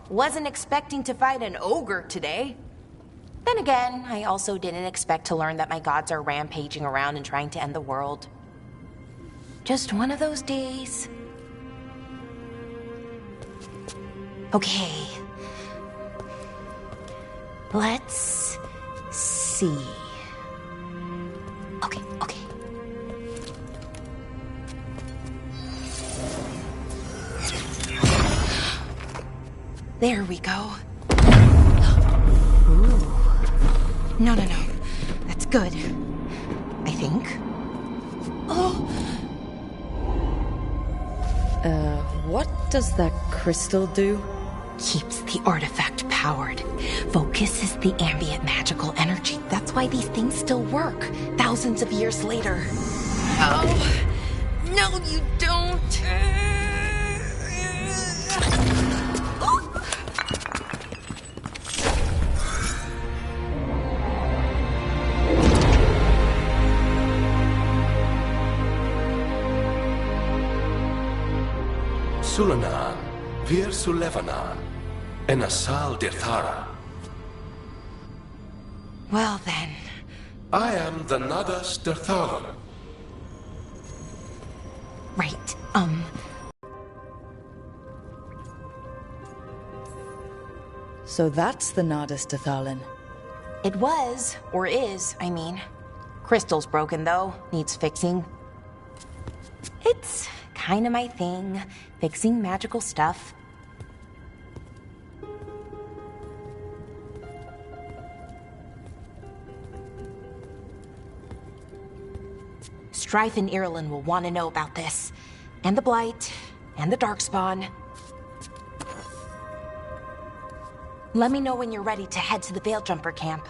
Wasn't expecting to fight an ogre today. Then again, I also didn't expect to learn that my gods are rampaging around and trying to end the world. Just one of those days. Okay. Let's see. Okay. There we go. Ooh. No. That's good. I think. Oh! What does that crystal do? Keeps the artifact power. powered. Focus is the ambient magical energy. That's why these things still work, thousands of years later. Oh, no you don't. Sulanan, Vir Sulevanan, and Asal Dirthara. Well then. I am the Nadas Dirthalan. Right, So that's the Nardis Dathalin. It was, or is, I mean. Crystal's broken though, needs fixing. It's kinda my thing, fixing magical stuff. Strife and Ireland will want to know about this. And the Blight, and the Darkspawn. Let me know when you're ready to head to the Veilguard camp.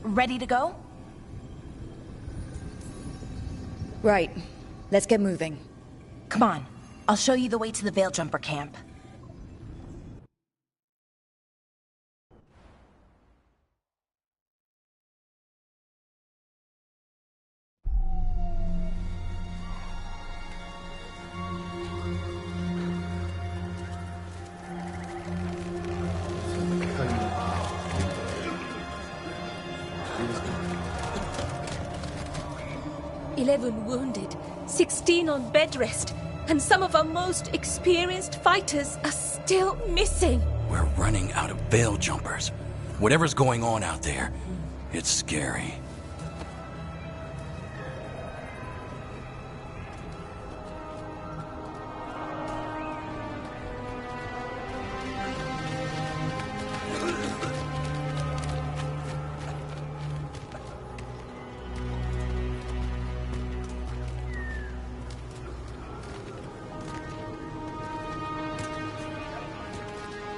Ready to go? Right. Let's get moving. Come on. I'll show you the way to the Veilguard camp. Wounded, 16 on bed rest, and some of our most experienced fighters are still missing. We're running out of veil jumpers. Whatever's going on out there, it's scary.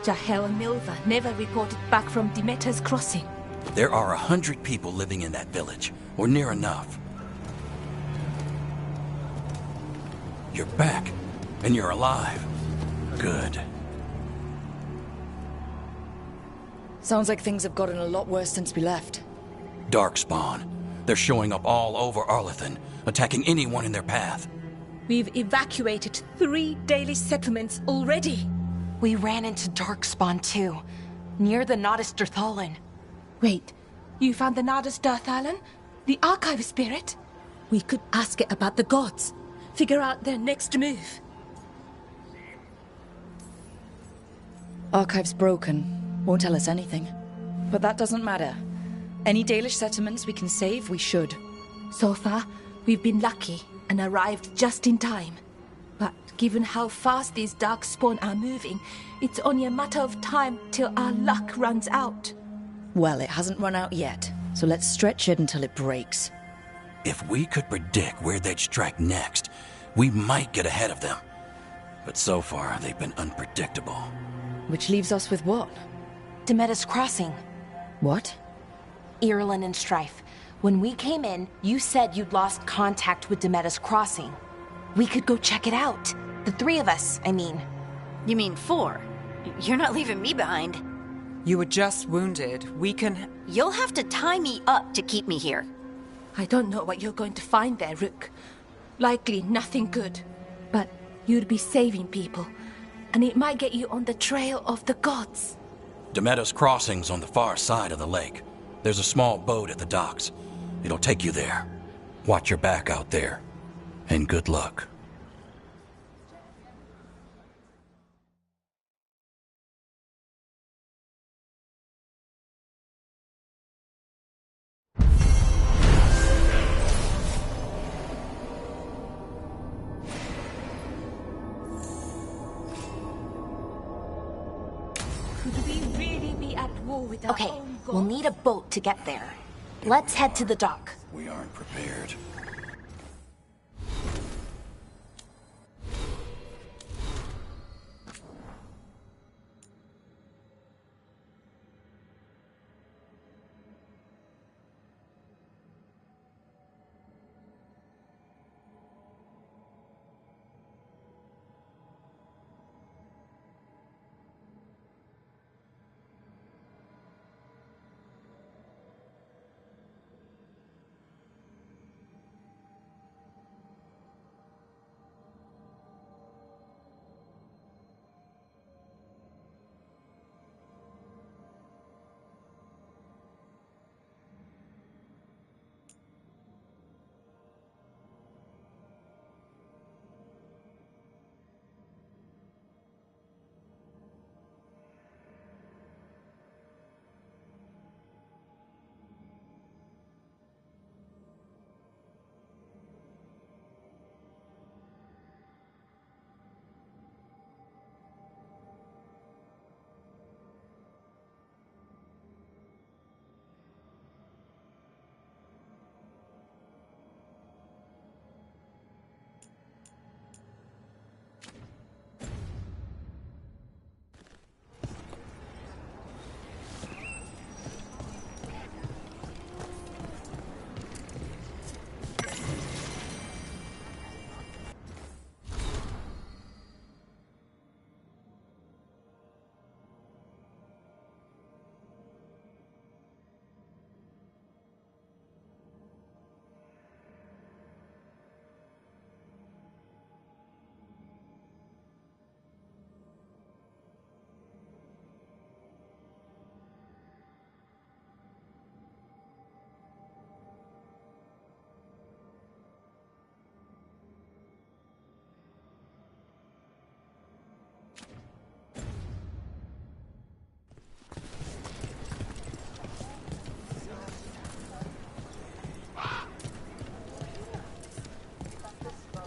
Jahel and Milva never reported back from Demeter's crossing. There are 100 people living in that village, or near enough. You're back, and you're alive. Good. Sounds like things have gotten a lot worse since we left. Darkspawn. They're showing up all over Arlathan, attacking anyone in their path. We've evacuated 3 daily settlements already. We ran into Darkspawn too, near the Nardis Dirthalin. Wait, you found the Nardis Dirthalin? The archive spirit? We could ask it about the gods. Figure out their next move. Archive's broken. Won't tell us anything. But that doesn't matter. Any Dalish settlements we can save, we should. So far, we've been lucky and arrived just in time. But given how fast these Darkspawn are moving, it's only a matter of time till our luck runs out. Well, it hasn't run out yet, so let's stretch it until it breaks. If we could predict where they'd strike next, we might get ahead of them. But so far, they've been unpredictable. Which leaves us with what? Demeter's crossing. What? Ireland and Strife. When we came in, you said you'd lost contact with Demeter's crossing. We could go check it out. The three of us, I mean. You mean 4? You're not leaving me behind. You were just wounded. We can... You'll have to tie me up to keep me here. I don't know what you're going to find there, Rook. Likely nothing good. But you'd be saving people, and it might get you on the trail of the gods. Demeter's Crossing's on the far side of the lake. There's a small boat at the docks. It'll take you there. Watch your back out there. And good luck. Could we really be at war with our Okay, own we'll gods? need a boat to get there. Let's head to the dock. We aren't prepared.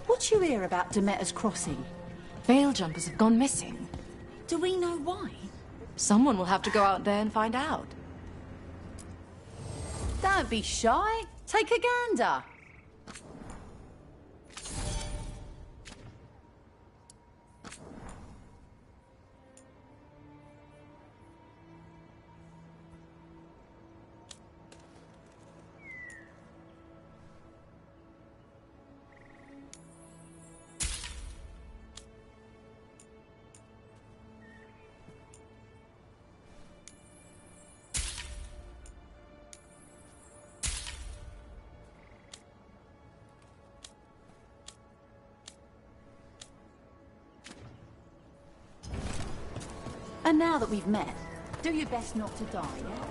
What you hear about Demeter's Crossing? Veil jumpers have gone missing. Do we know why? Someone will have to go out there and find out. Don't be shy. Take a gander. And now that we've met, do your best not to die, yeah?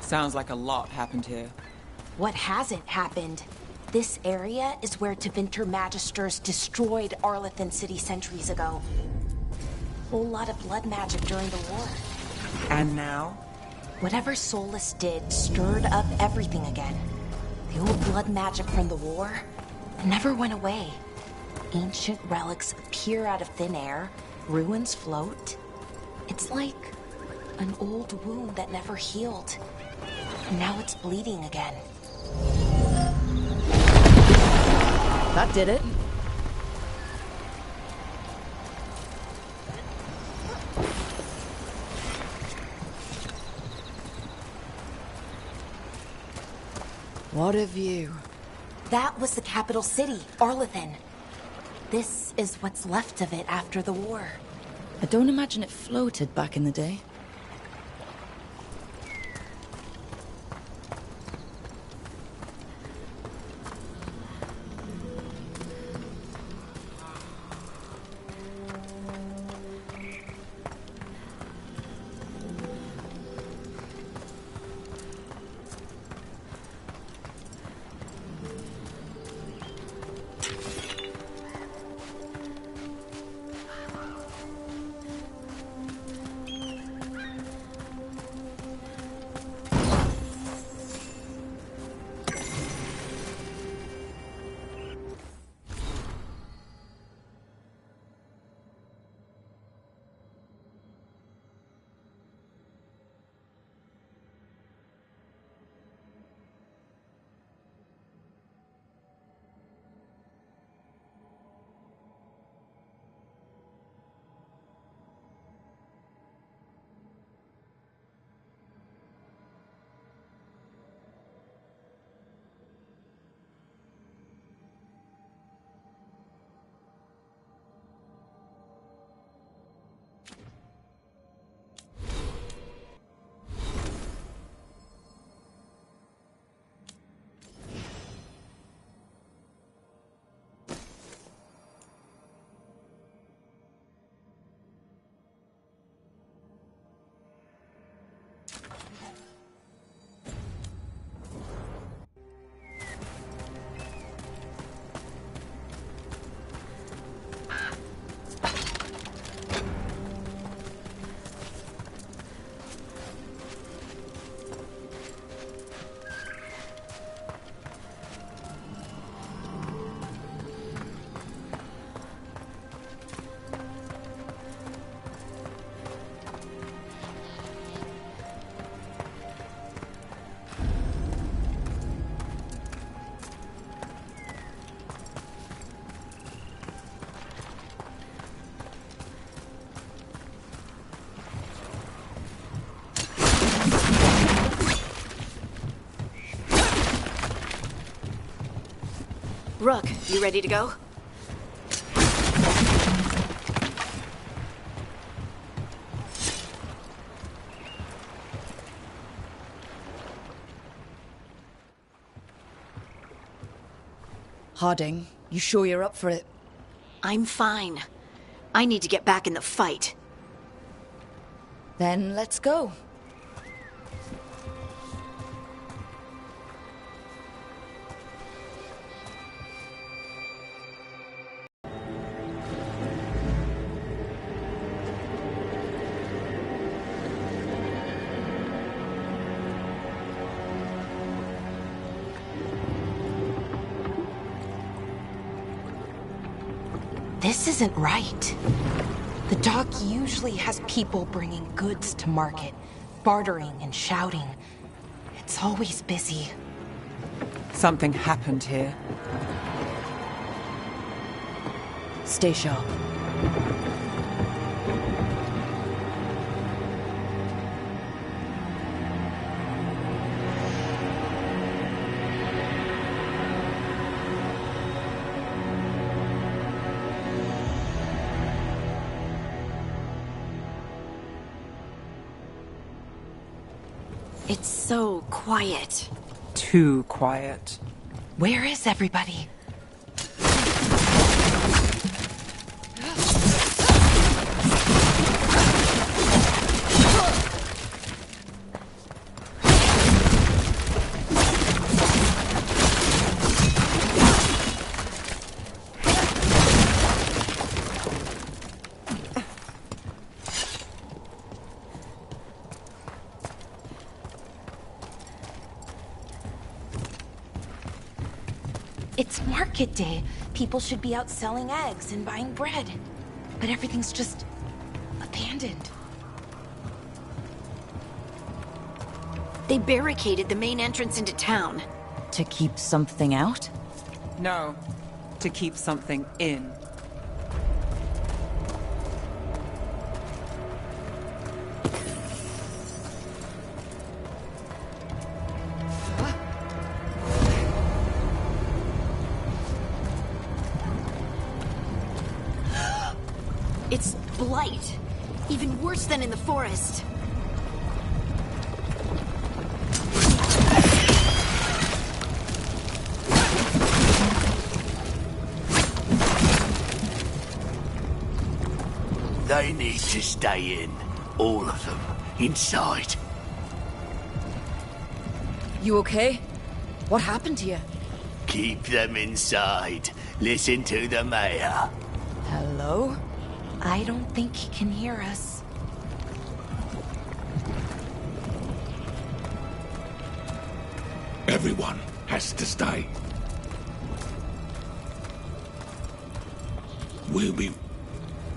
Sounds like a lot happened here. What hasn't happened? This area is where Tevinter Magisters destroyed Arlathan City centuries ago. Whole lot of blood magic during the war. And now? Whatever Solus did stirred up everything again. The old blood magic from the war never went away. Ancient relics appear out of thin air, ruins float. It's like an old wound that never healed. And now it's bleeding again. That did it. What a view. That was the capital city, Arlathan. This is what's left of it after the war. I don't imagine it floated back in the day. Rook, you ready to go? Harding, you sure you're up for it? I'm fine. I need to get back in the fight. Then let's go. This isn't right. The dock usually has people bringing goods to market, bartering and shouting. It's always busy. Something happened here. Stay sharp. It's so quiet. Too quiet. Where is everybody? It's market day. People should be out selling eggs and buying bread. But everything's just abandoned. They barricaded the main entrance into town. To keep something out? No, to keep something in. It's blight. Even worse than in the forest. They need to stay in. All of them. Inside. You okay? What happened here? Keep them inside. Listen to the mayor. Hello? I don't think he can hear us. Everyone has to stay. We'll be...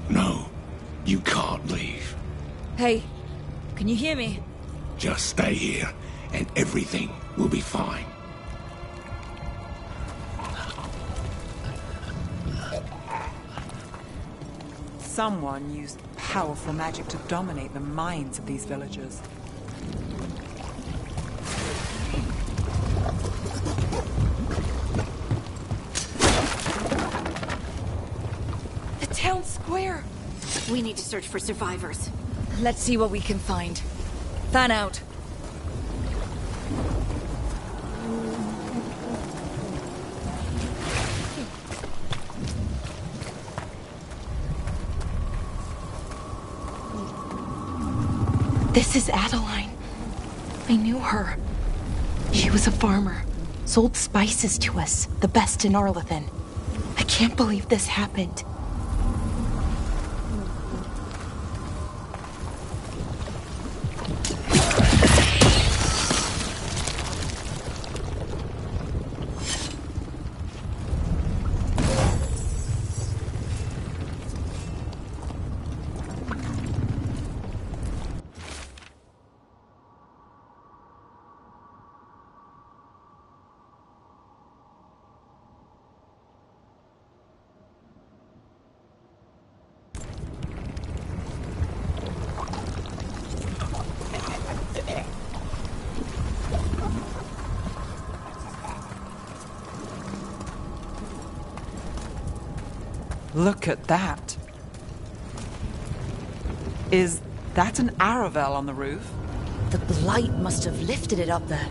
No, you can't leave. Hey, can you hear me? Just stay here, and everything will be fine. Someone used powerful magic to dominate the minds of these villagers. The town square! We need to search for survivors. Let's see what we can find. Fan out. This is Adeline. I knew her. She was a farmer. Sold spices to us, the best in Arlethan. I can't believe this happened. Look at that. Is that an Aravel on the roof? The blight must have lifted it up there.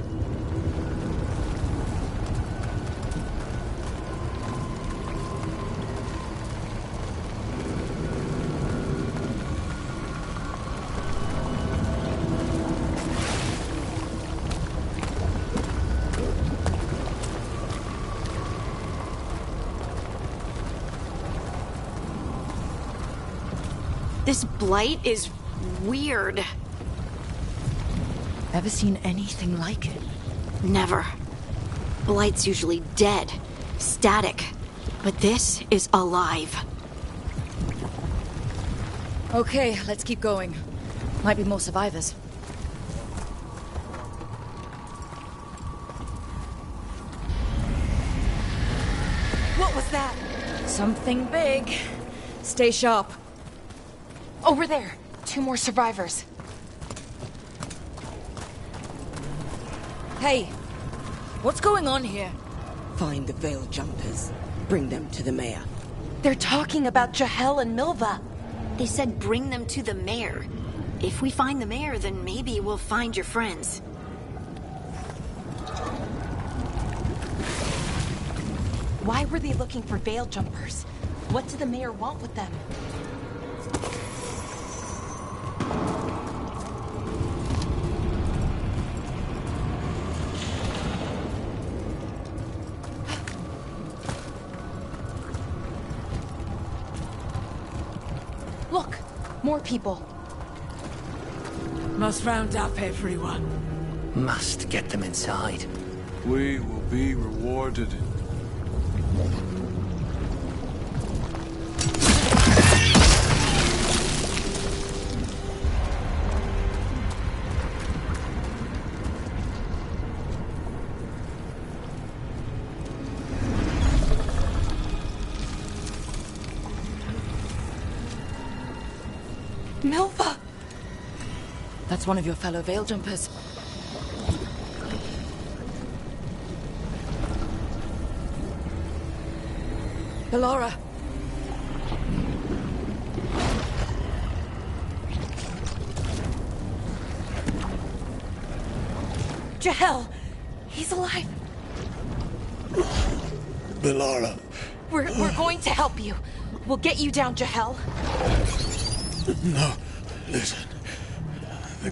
This blight is weird. Ever seen anything like it? Never. Blight's usually dead, static. But this is alive. Okay, let's keep going. Might be more survivors. What was that? Something big. Stay sharp. Over there. 2 more survivors. Hey, what's going on here? Find the Veil Jumpers. Bring them to the mayor. They're talking about Jahel and Milva. They said bring them to the mayor. If we find the mayor, then maybe we'll find your friends. Why were they looking for Veil Jumpers? What did the mayor want with them? Look! More people. Must round up everyone. Must get them inside. We will be rewarded. Milva! That's one of your fellow Veiljumpers. Bellara! Jahel! He's alive! Bellara. We're going to help you. We'll get you down, Jahel. No, listen. The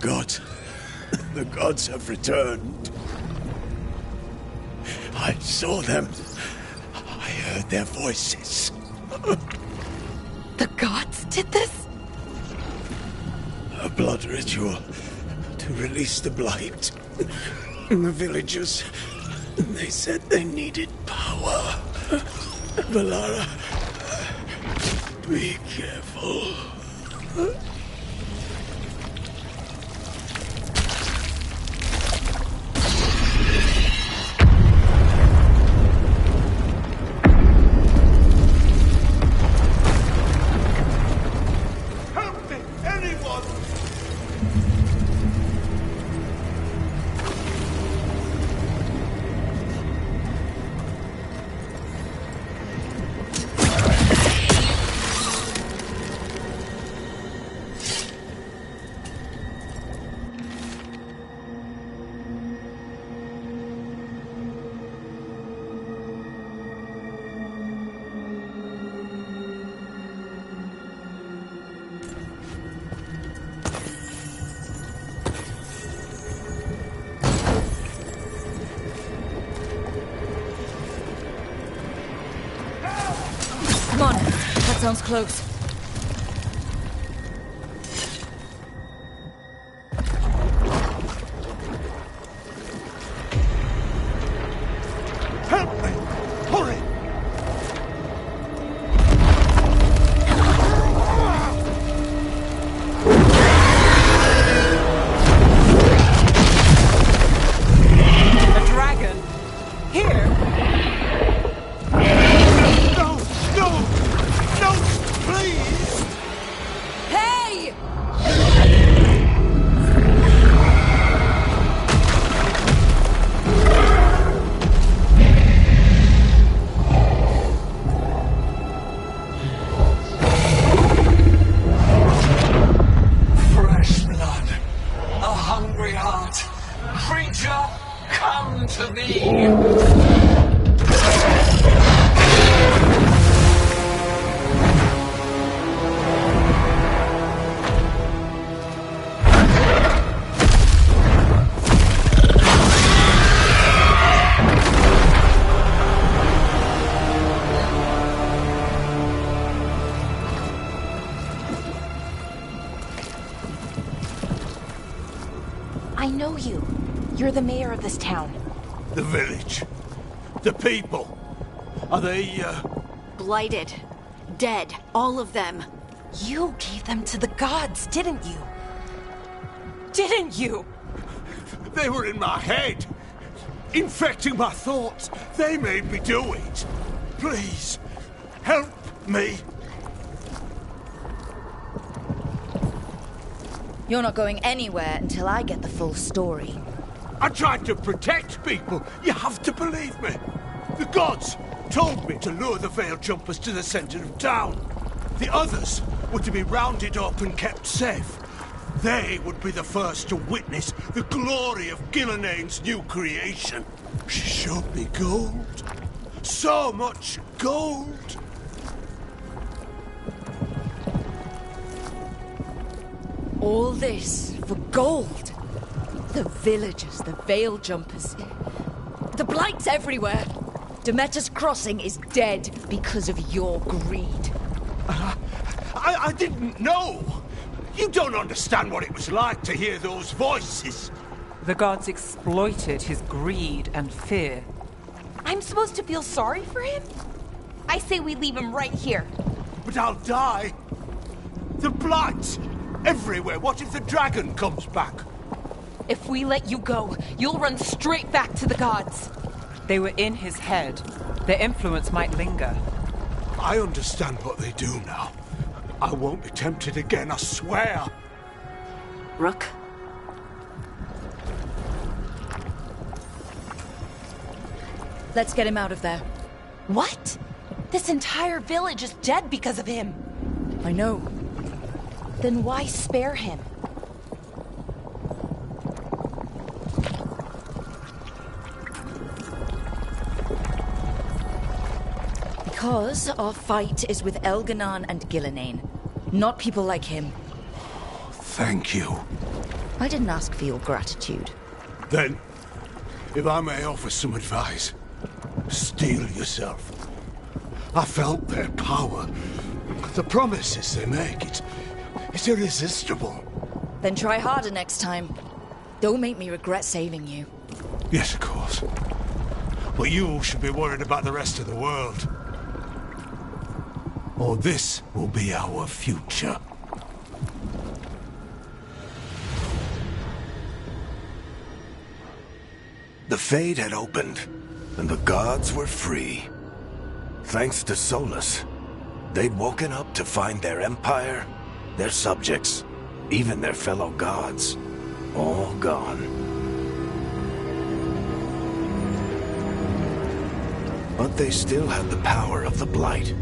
gods have returned. I saw them. I heard their voices. The gods did this? A blood ritual to release the blight. The villagers, they said they needed power. Bellara, be careful. Help me, anyone! Come on, that sounds close. Help me! Hurry! A dragon? Here? No! No! No! Please! Hey! Fresh blood, a hungry heart. Creature, come to me. I know you. You're the mayor of this town. The village. The people. Are they, Blighted. Dead. All of them. You gave them to the gods, didn't you? Didn't you? They were in my head. Infecting my thoughts. They made me do it. Please, help me. You're not going anywhere until I get the full story. I tried to protect people. You have to believe me. The gods told me to lure the Veiljumpers to the center of town. The others were to be rounded up and kept safe. They would be the first to witness the glory of Gilneain's new creation. She showed me gold. So much gold. All this for gold. The villagers, the Veiljumpers. The blight's everywhere. Demeter's Crossing is dead because of your greed. I didn't know. You don't understand what it was like to hear those voices. The gods exploited his greed and fear. I'm supposed to feel sorry for him? I say we leave him right here. But I'll die. The blight! Everywhere. What if the dragon comes back? If we let you go, you'll run straight back to the gods. They were in his head. Their influence might linger. I understand what they do now. I won't be tempted again, I swear. Rook? Let's get him out of there. What? This entire village is dead because of him. I know. Then why spare him? Because our fight is with Elganon and Gillenane, not people like him. Thank you. I didn't ask for your gratitude. Then, if I may offer some advice, steel yourself. I felt their power. The promises they make, it's irresistible. Then try harder next time. Don't make me regret saving you. Yes, of course. But you should be worried about the rest of the world. Or this will be our future. The Fade had opened, and the gods were free. Thanks to Solus, they'd woken up to find their empire, their subjects, even their fellow gods, all gone. But they still had the power of the Blight,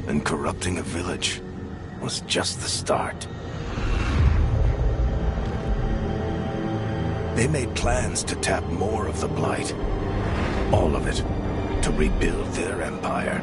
and corrupting a village was just the start. They made plans to tap more of the Blight, all of it, to rebuild their empire.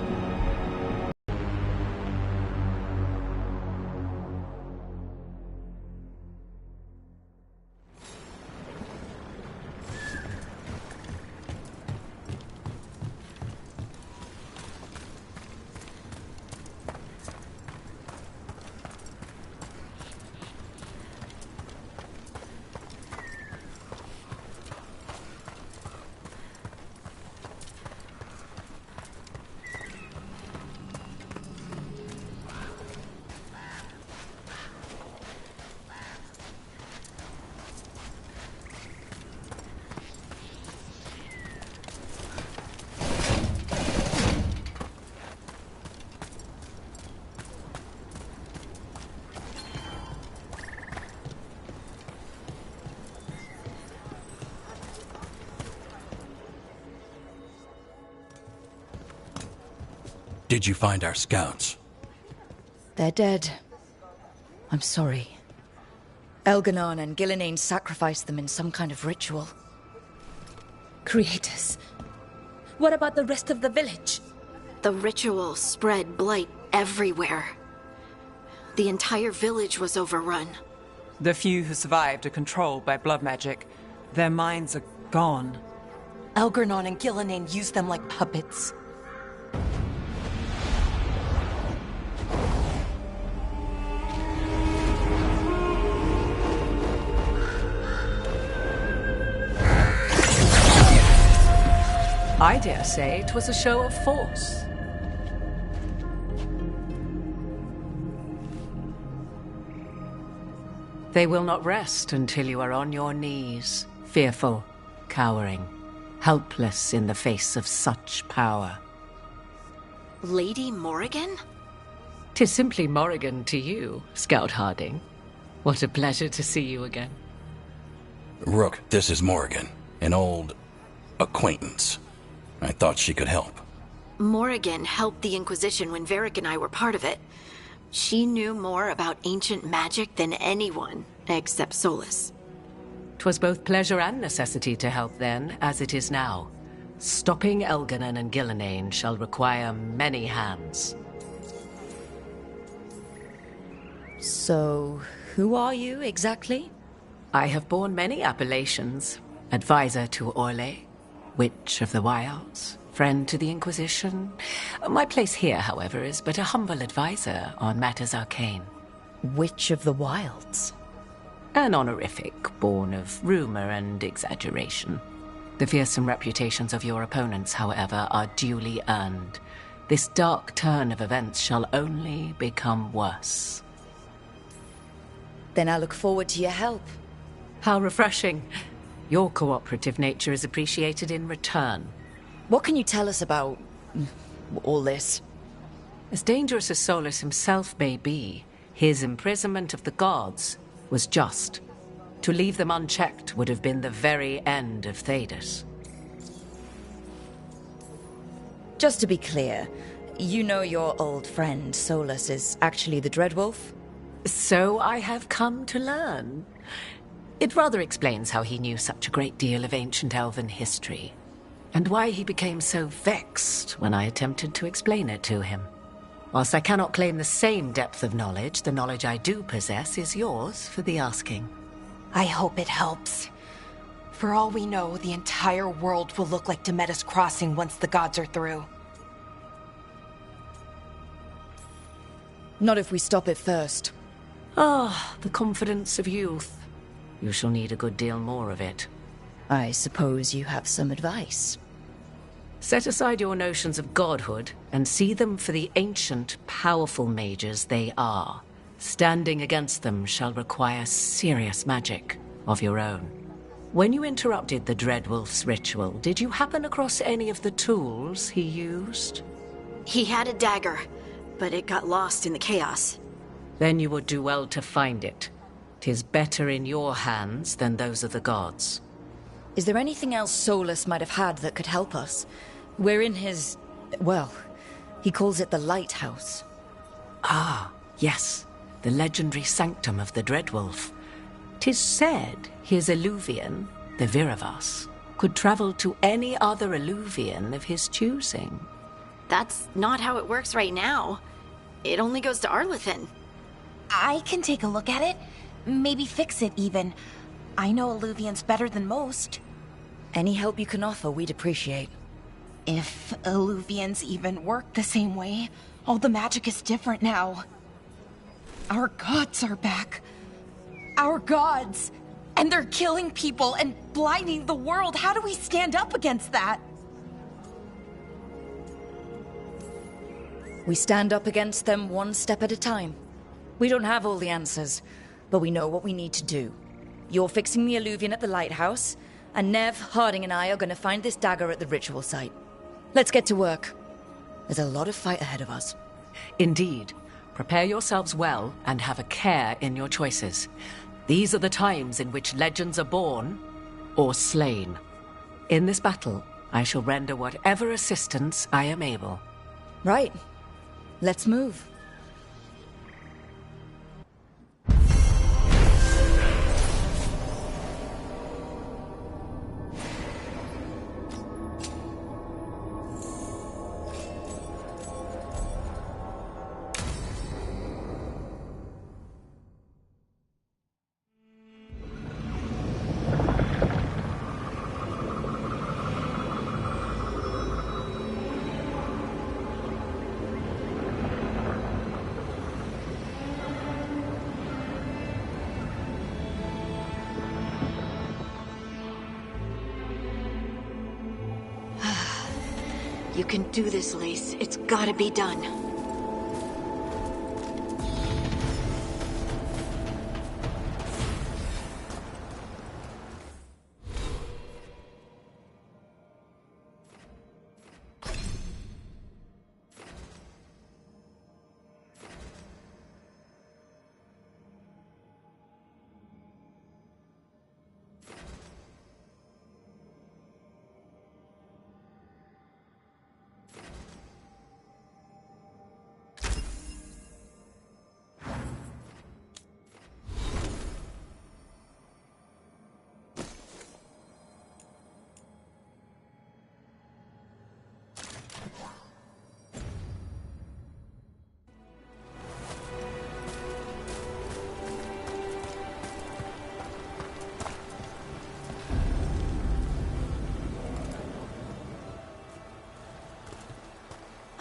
Did you find our scouts? They're dead. I'm sorry. Elganon and Gillenane sacrificed them in some kind of ritual. Creators. What about the rest of the village? The ritual spread blight everywhere. The entire village was overrun. The few who survived are controlled by blood magic. Their minds are gone. Elgarnon and Gillenane used them like puppets. I dare say it was a show of force. They will not rest until you are on your knees, fearful, cowering, helpless in the face of such power. Lady Morrigan? 'Tis simply Morrigan to you, Scout Harding. What a pleasure to see you again. Rook, this is Morrigan, an old acquaintance. I thought she could help. Morrigan helped the Inquisition when Varric and I were part of it. She knew more about ancient magic than anyone, except Solus. 'Twas both pleasure and necessity to help then, as it is now. Stopping Elganon and Gillenane shall require many hands. So, who are you exactly? I have borne many appellations. Advisor to Orlais, Witch of the Wilds, friend to the Inquisition. My place here, however, is but a humble advisor on matters arcane. Witch of the Wilds? An honorific born of rumor and exaggeration. The fearsome reputations of your opponents, however, are duly earned. this dark turn of events shall only become worse. Then I look forward to your help. How refreshing. Your cooperative nature is appreciated in return. What can you tell us about all this? As dangerous as Solus himself may be, his imprisonment of the gods was just. To leave them unchecked would have been the very end of Thedas. Just to be clear, you know your old friend Solus is actually the Dreadwolf? So I have come to learn. It rather explains how he knew such a great deal of ancient elven history, and why he became so vexed when I attempted to explain it to him. Whilst I cannot claim the same depth of knowledge, the knowledge I do possess is yours for the asking. I hope it helps. For all we know, the entire world will look like Demetus Crossing once the gods are through. Not if we stop it first. Ah, the confidence of youth. You shall need a good deal more of it. I suppose you have some advice. Set aside your notions of godhood and see them for the ancient, powerful mages they are. Standing against them shall require serious magic of your own. When you interrupted the Dreadwolf's ritual, did you happen across any of the tools he used? He had a dagger, but it got lost in the chaos. Then you would do well to find it. 'Tis better in your hands than those of the gods. Is there anything else Solus might have had that could help us? We're in his... well, he calls it the Lighthouse. Ah, yes. The legendary sanctum of the Dreadwolf. 'Tis said his Illuvian, the Viravas, could travel to any other Illuvian of his choosing. That's not how it works right now. It only goes to Arlethan. I can take a look at it. Maybe fix it, even. I know Illuvians better than most. Any help you can offer, we'd appreciate. If Illuvians even work the same way, all the magic is different now. Our gods are back. Our gods! And they're killing people and blinding the world. How do we stand up against that? We stand up against them one step at a time. We don't have all the answers, but we know what we need to do. You're fixing the Illuvian at the lighthouse, and Nev, Harding, and I are going to find this dagger at the ritual site. Let's get to work. There's a lot of fight ahead of us. Indeed. Prepare yourselves well and have a care in your choices. These are the times in which legends are born or slain. In this battle, I shall render whatever assistance I am able. Right. Let's move. You can do this, Lace. It's gotta be done.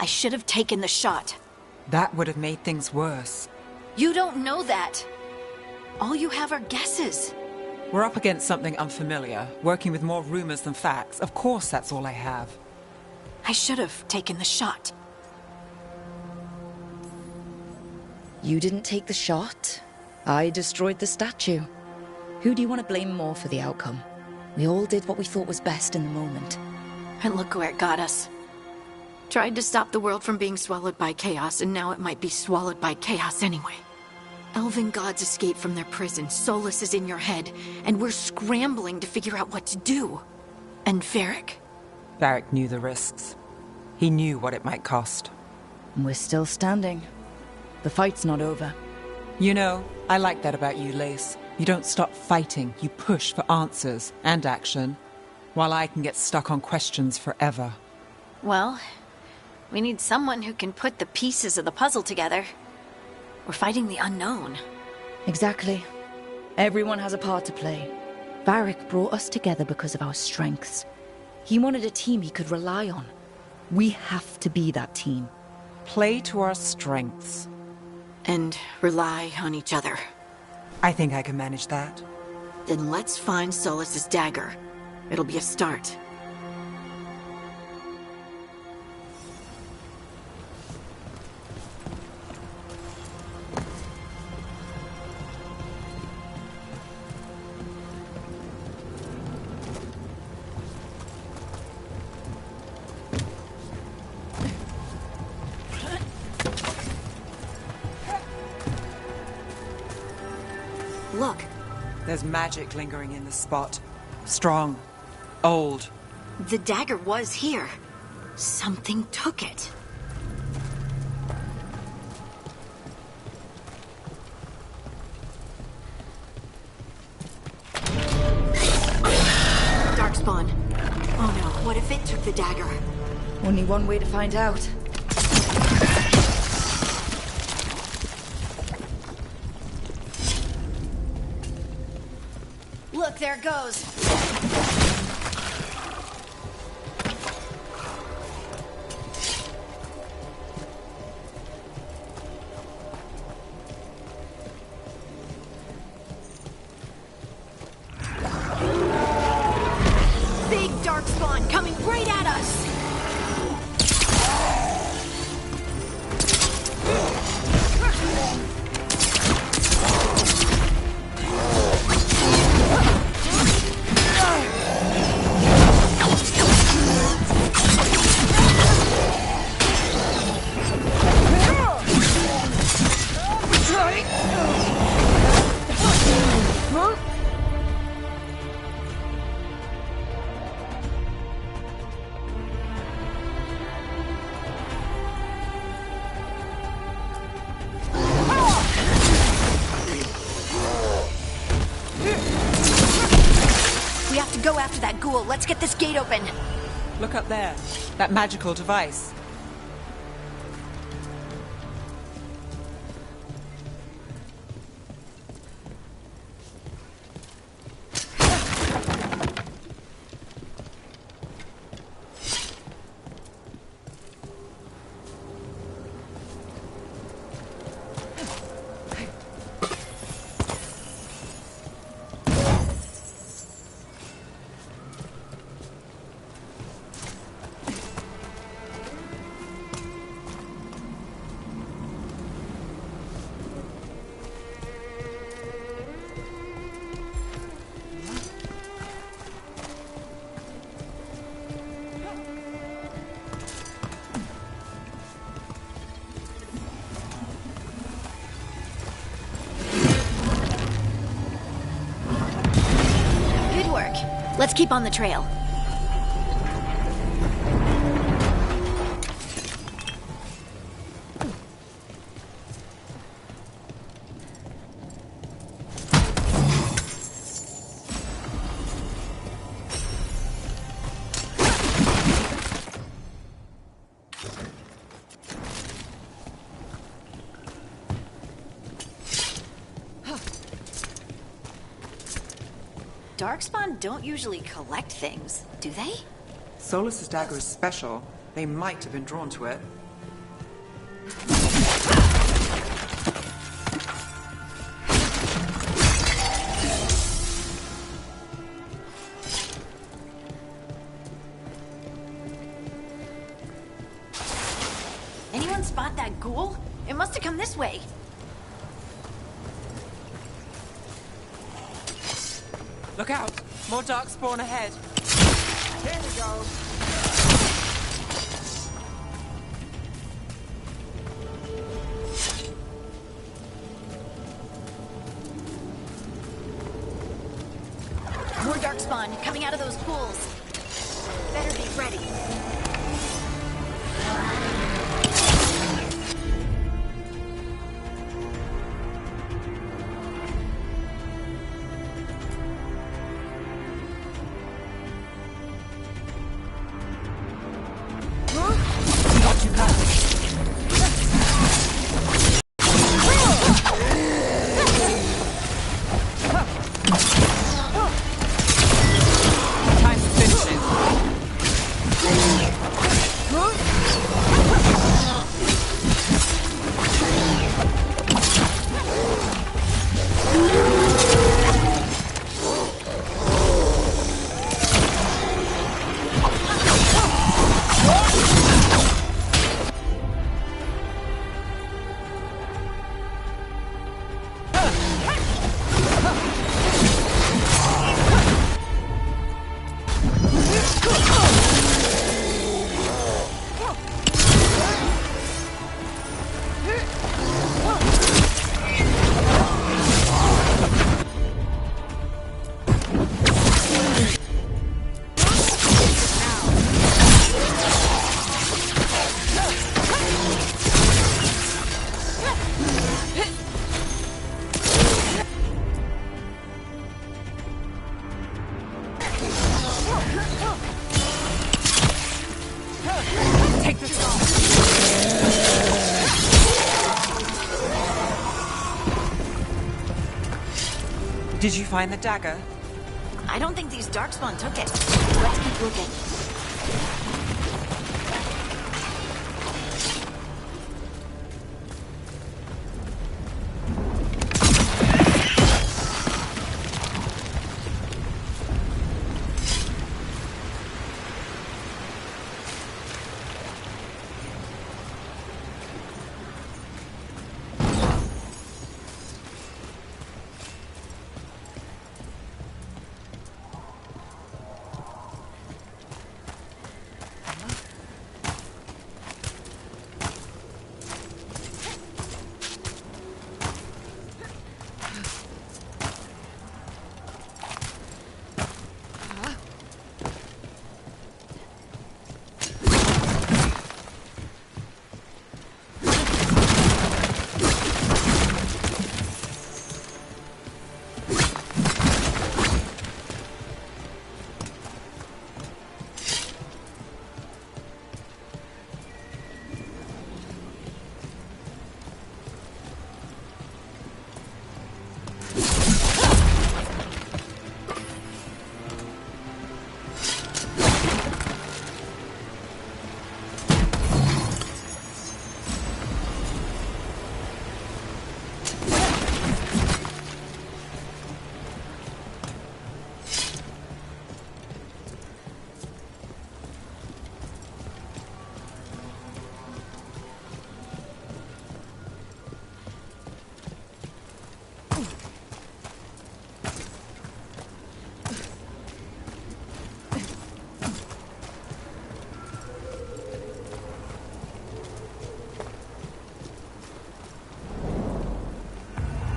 I should have taken the shot. That would have made things worse. You don't know that. All you have are guesses. We're up against something unfamiliar, working with more rumors than facts. Of course that's all I have. I should have taken the shot. You didn't take the shot. I destroyed the statue. Who do you want to blame more for the outcome? We all did what we thought was best in the moment. And look where it got us. Tried to stop the world from being swallowed by chaos, and now it might be swallowed by chaos anyway. Elven gods escaped from their prison, Solus is in your head, and we're scrambling to figure out what to do. And Varric? Varric knew the risks. He knew what it might cost. We're still standing. The fight's not over. You know, I like that about you, Lace. You don't stop fighting, you push for answers and action, while I can get stuck on questions forever. Well, we need someone who can put the pieces of the puzzle together. We're fighting the unknown. Exactly. Everyone has a part to play. Varric brought us together because of our strengths. He wanted a team he could rely on. We have to be that team. Play to our strengths. And rely on each other. I think I can manage that. Then let's find Solus's dagger. It'll be a start. Look. There's magic lingering in the spot. Strong. Old. The dagger was here. Something took it. Darkspawn. Oh no, what if it took the dagger? Only one way to find out. Look, there it goes. Big darkspawn coming right at us. Go after that ghoul. Let's get this gate open. Look up there. That magical device. Let's keep on the trail. Darkspawn don't usually collect things, do they? Solus's dagger is special. They might have been drawn to it. Anyone spot that ghoul? It must have come this way. Look out! More darkspawn ahead. Here we go. More darkspawn coming out of those pools. Better be ready. Did you find the dagger? I don't think these darkspawn took it. Let's keep looking.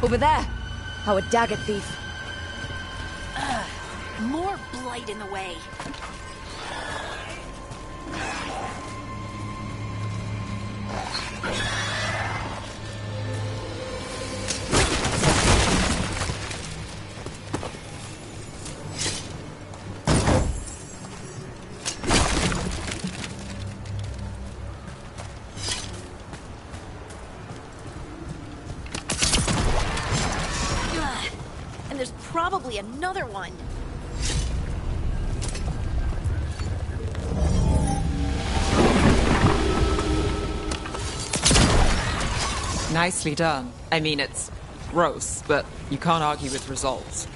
Over there! Our dagger thief. More blight in the way. And there's probably another one. Nicely done. I mean, it's gross, but you can't argue with results.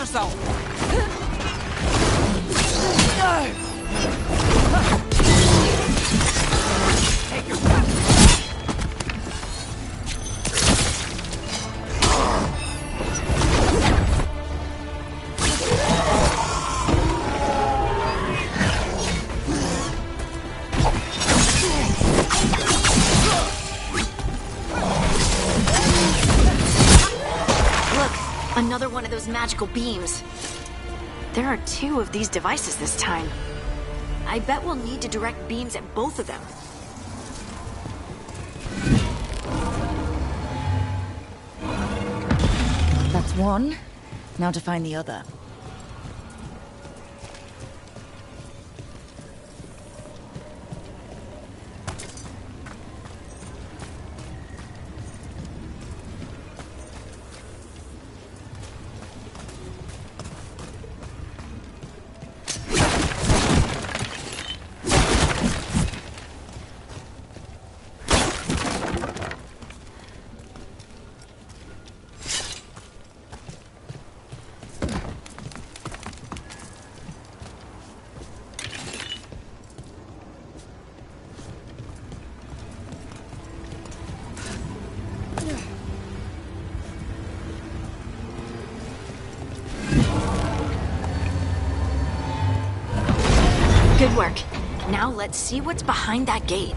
yourself! Take your time. Another one of those magical beams. There are 2 of these devices this time. I bet we'll need to direct beams at both of them. That's one. Now to find the other. Good work. Now let's see what's behind that gate.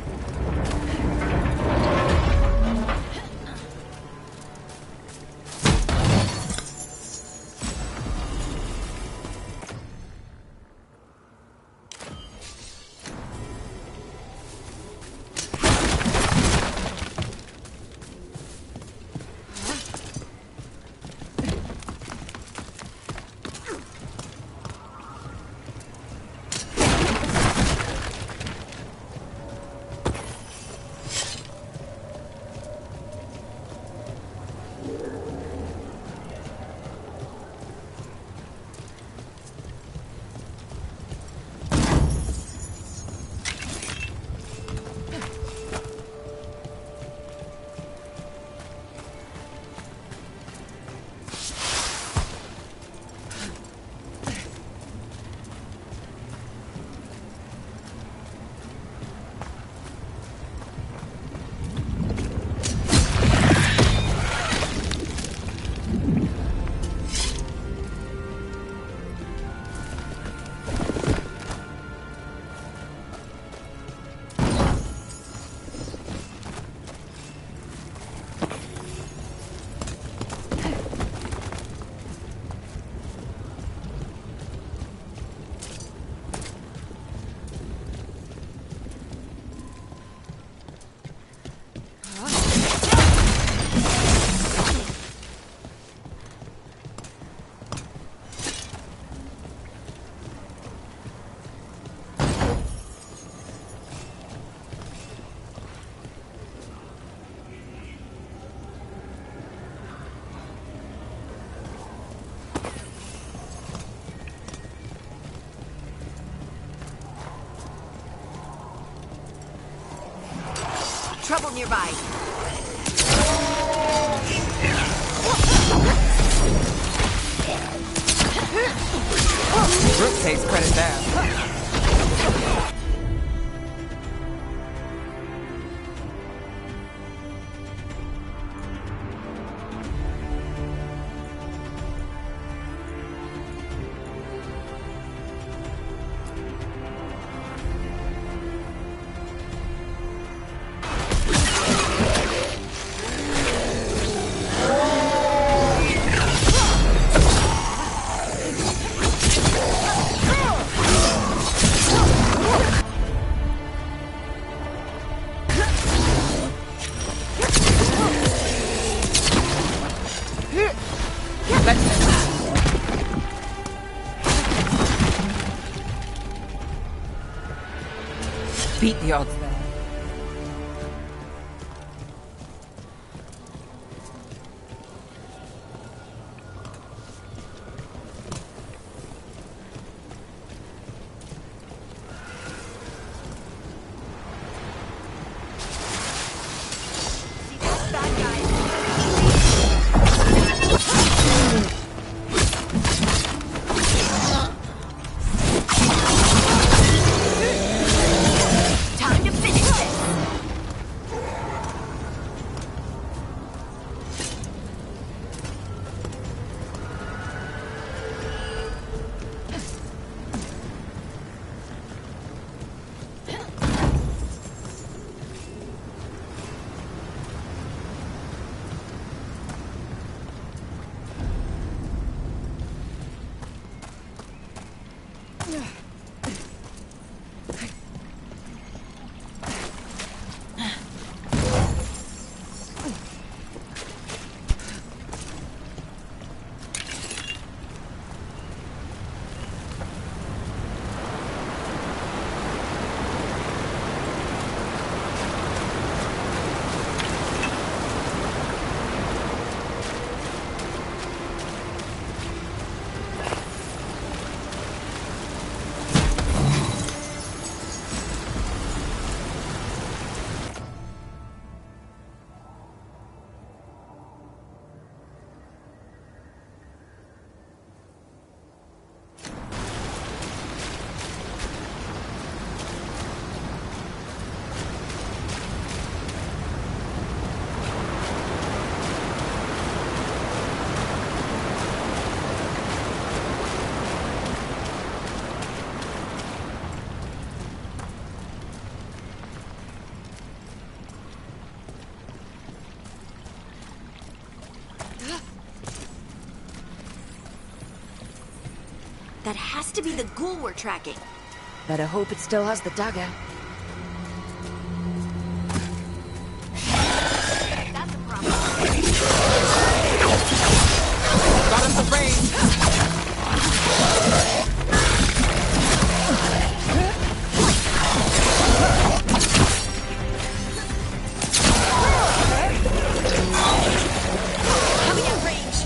Trouble nearby. Brooke takes credit there. Beat the odds there. That has to be the ghoul we're tracking. Better hope it still has the dagger. That's a problem. Got him the range! Coming at range.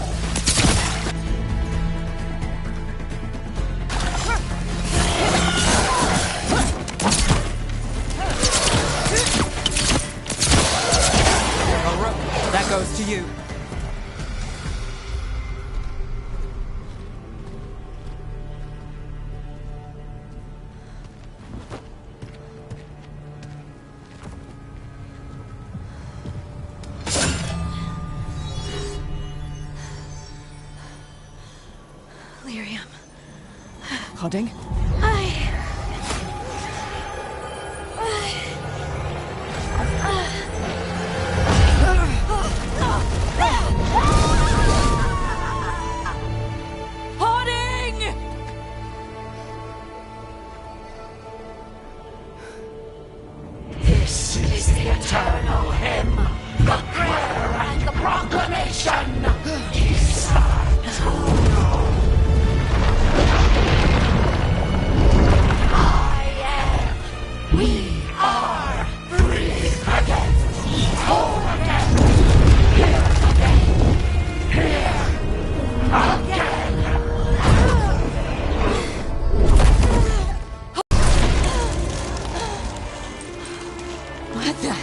That goes to you. Lyrium. Hodding? This is the eternal hymn, the prayer and the proclamation. We are free again, whole again, here again, here again. What the?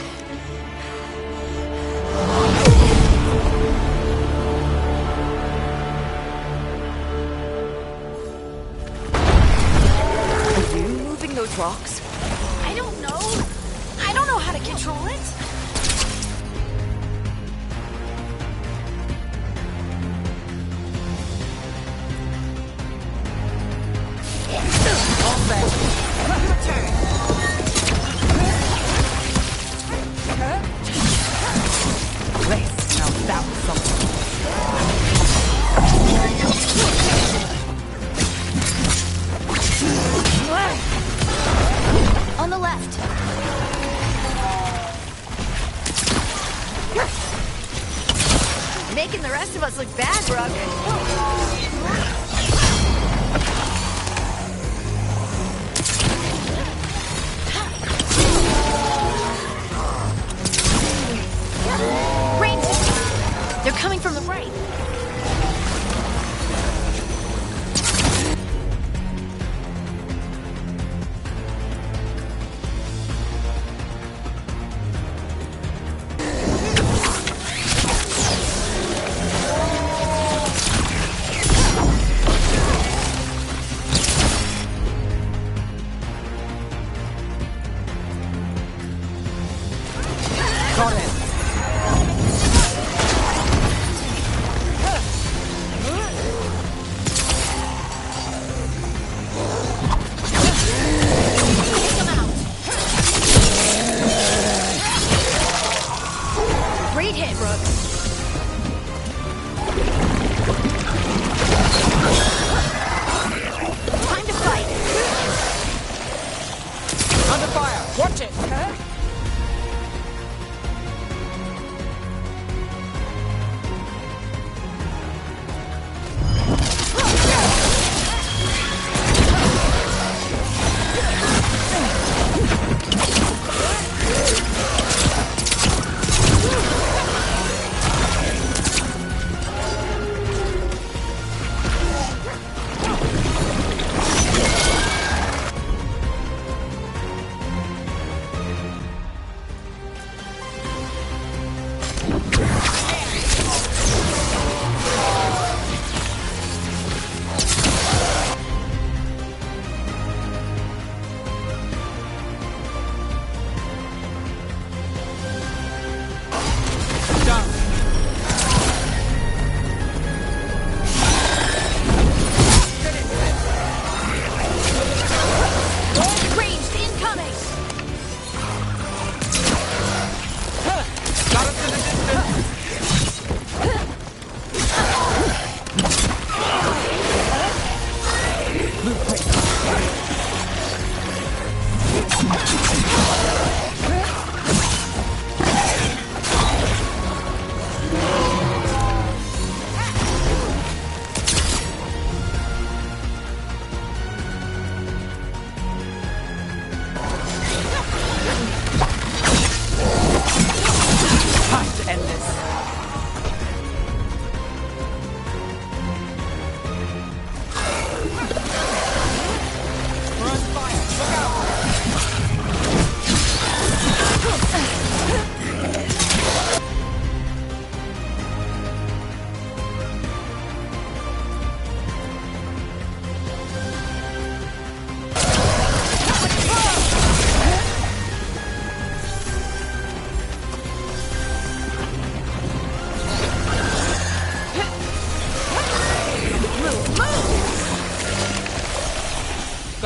Are you moving those rocks? I don't know. I don't know how to control it. All set. Your turn. Place. Now that was something. On the left. Making the rest of us look bad, Brooke. Range. They're coming from the right. Got it.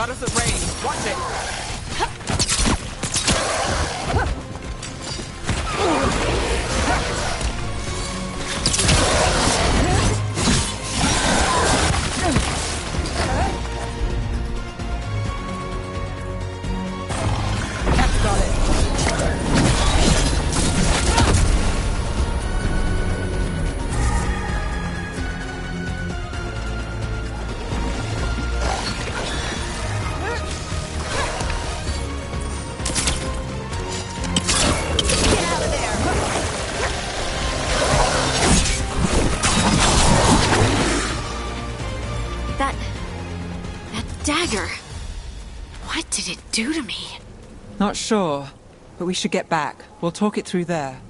Got us at range. Watch it. Dagger. What did it do to me? Not sure, but we should get back. We'll talk it through there.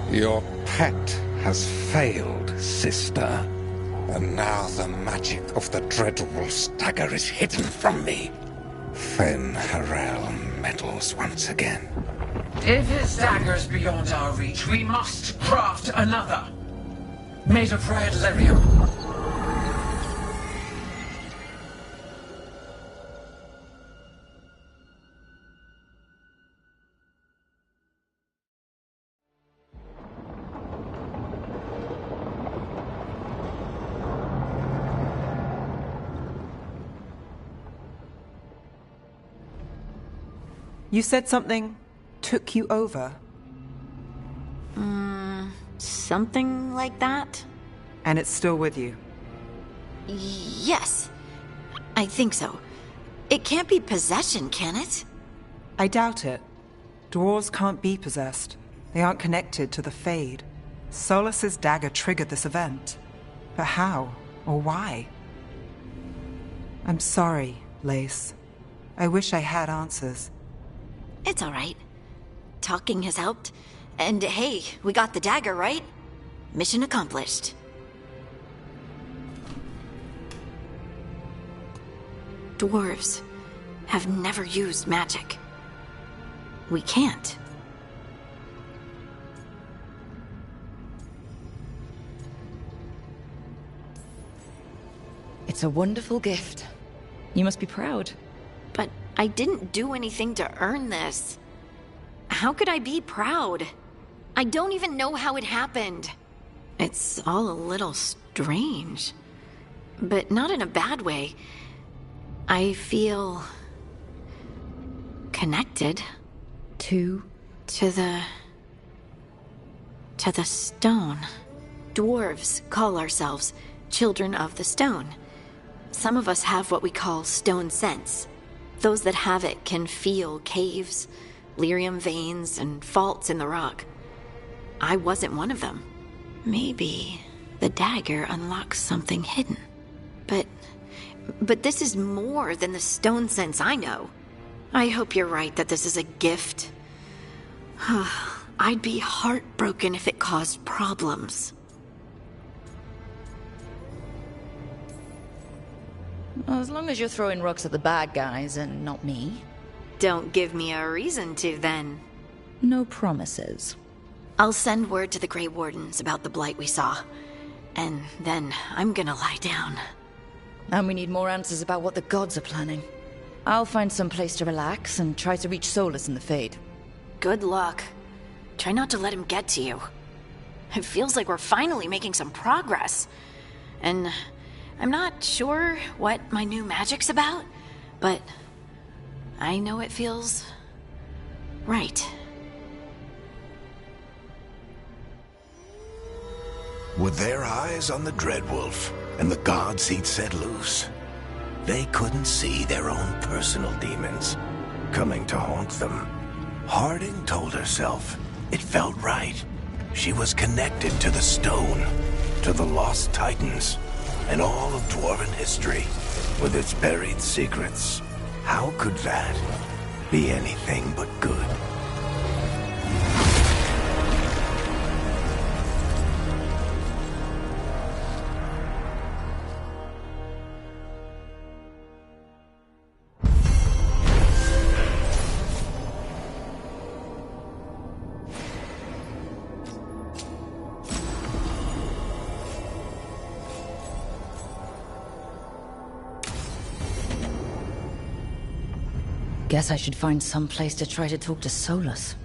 Your pet has failed, sister. And now the magic of the Dreadwolf's dagger is hidden from me. Fen Harel meddles once again. If his dagger's beyond our reach, we must craft another. Made of red lyrium. You said something took you over. Something like that? And it's still with you? Yes. I think so. It can't be possession, can it? I doubt it. Dwarves can't be possessed. They aren't connected to the Fade. Solas's dagger triggered this event. But how? Or why? I'm sorry, Lace. I wish I had answers. It's all right. Talking has helped. And hey, we got the dagger, right? Mission accomplished. Dwarves have never used magic. We can't. It's a wonderful gift. You must be proud. But I didn't do anything to earn this. How could I be proud? I don't even know how it happened. It's all a little strange. But not in a bad way. I feel... connected. To the stone. Dwarves call ourselves children of the stone. Some of us have what we call stone sense. Those that have it can feel caves, lyrium veins, and faults in the rock. I wasn't one of them. Maybe the dagger unlocks something hidden. But this is more than the stone sense I know. I hope you're right that this is a gift. I'd be heartbroken if it caused problems. Well, as long as you're throwing rocks at the bad guys and not me. Don't give me a reason to, then. No promises. I'll send word to the Grey Wardens about the blight we saw. And then I'm gonna lie down. And we need more answers about what the gods are planning. I'll find some place to relax and try to reach Solus in the Fade. Good luck. Try not to let him get to you. It feels like we're finally making some progress. And I'm not sure what my new magic's about, but I know it feels right. With their eyes on the Dreadwolf and the gods he'd set loose, they couldn't see their own personal demons coming to haunt them. Harding told herself it felt right. She was connected to the stone, to the lost titans, and all of Dwarven history with its buried secrets. How could that be anything but good? Guess I should find some place to try to talk to Solus.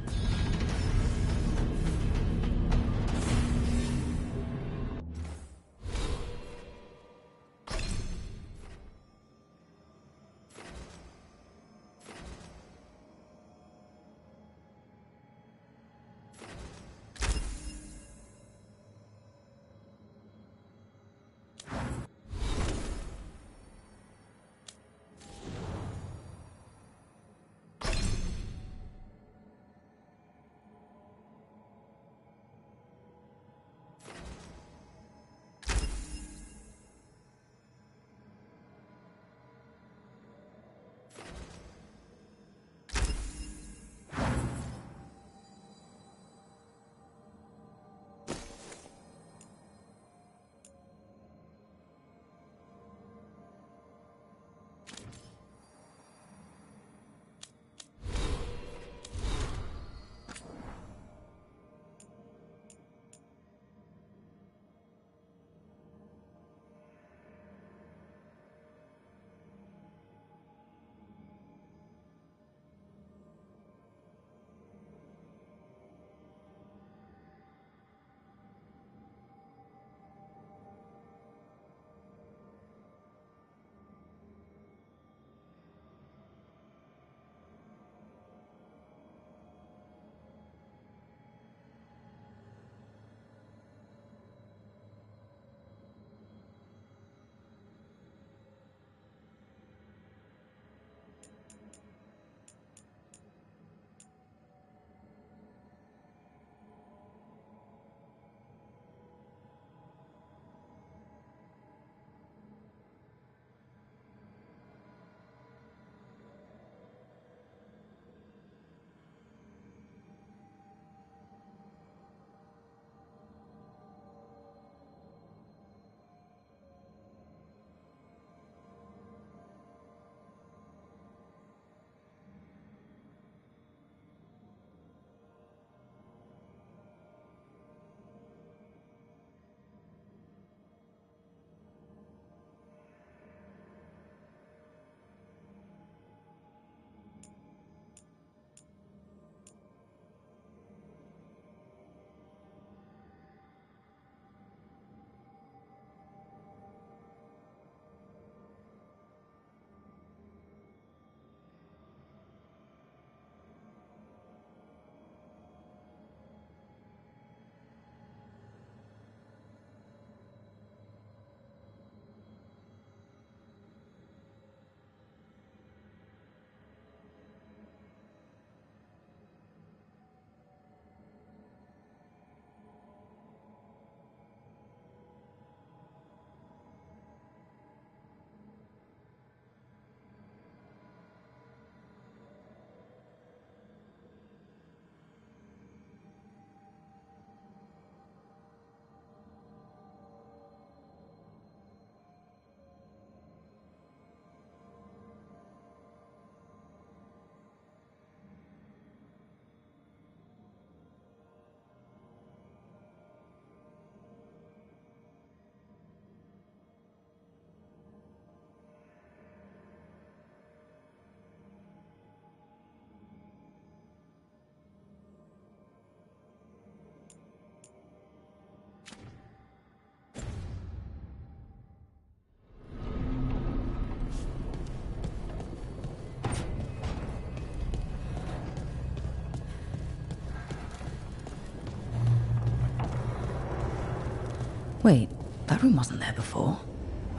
Wait, that room wasn't there before.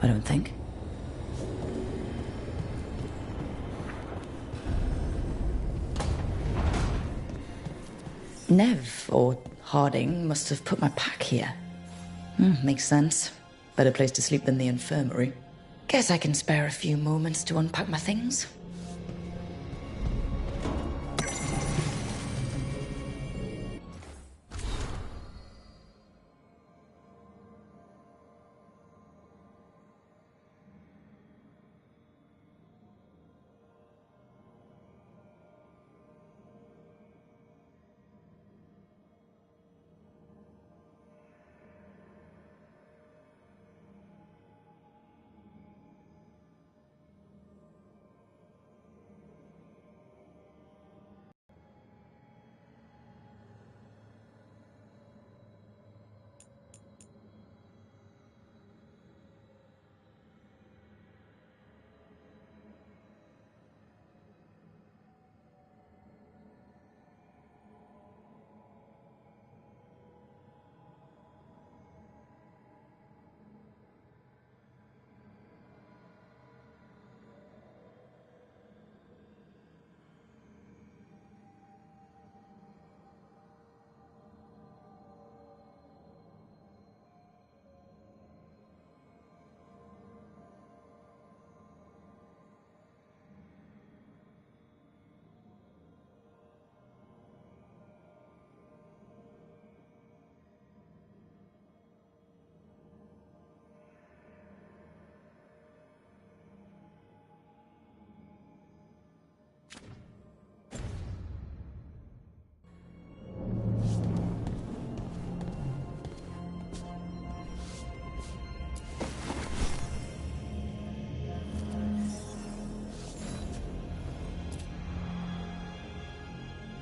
I don't think. Nev, or Harding, must have put my pack here. Makes sense. Better place to sleep than the infirmary. Guess I can spare a few moments to unpack my things.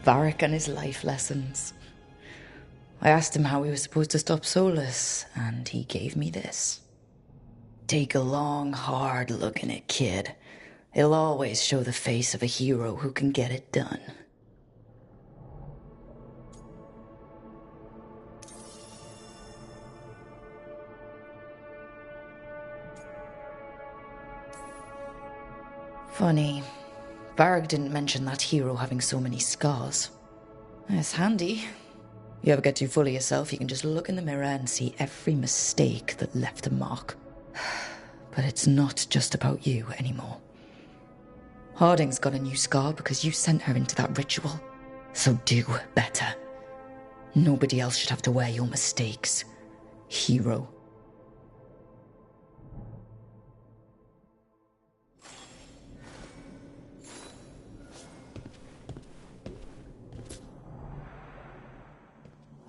Varric and his life lessons. I asked him how we were supposed to stop Solus, and he gave me this. Take a long, hard look in it, kid. It'll always show the face of a hero who can get it done. Funny, Varric didn't mention that hero having so many scars. It's handy. You ever get too full of yourself, you can just look in the mirror and see every mistake that left a mark. But it's not just about you anymore. Harding's got a new scar because you sent her into that ritual. So do better. Nobody else should have to wear your mistakes. Hero.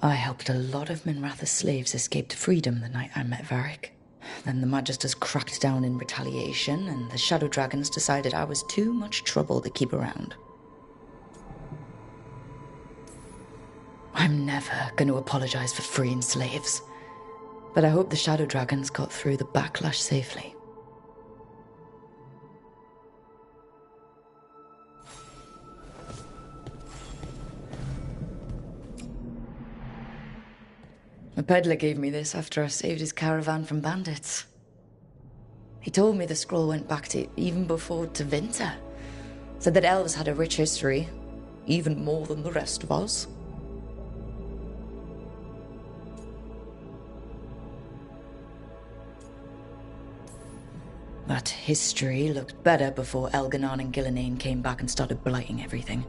I helped a lot of Minratha's slaves escape to freedom the night I met Varric. Then the Magisters cracked down in retaliation, and the Shadow Dragons decided I was too much trouble to keep around. I'm never going to apologize for freeing slaves, but I hope the Shadow Dragons got through the backlash safely. A peddler gave me this after I saved his caravan from bandits. He told me the scroll went back to even before Tevinter. Said that elves had a rich history, even more than the rest of us. That history looked better before Elganon and Gillenane came back and started blighting everything.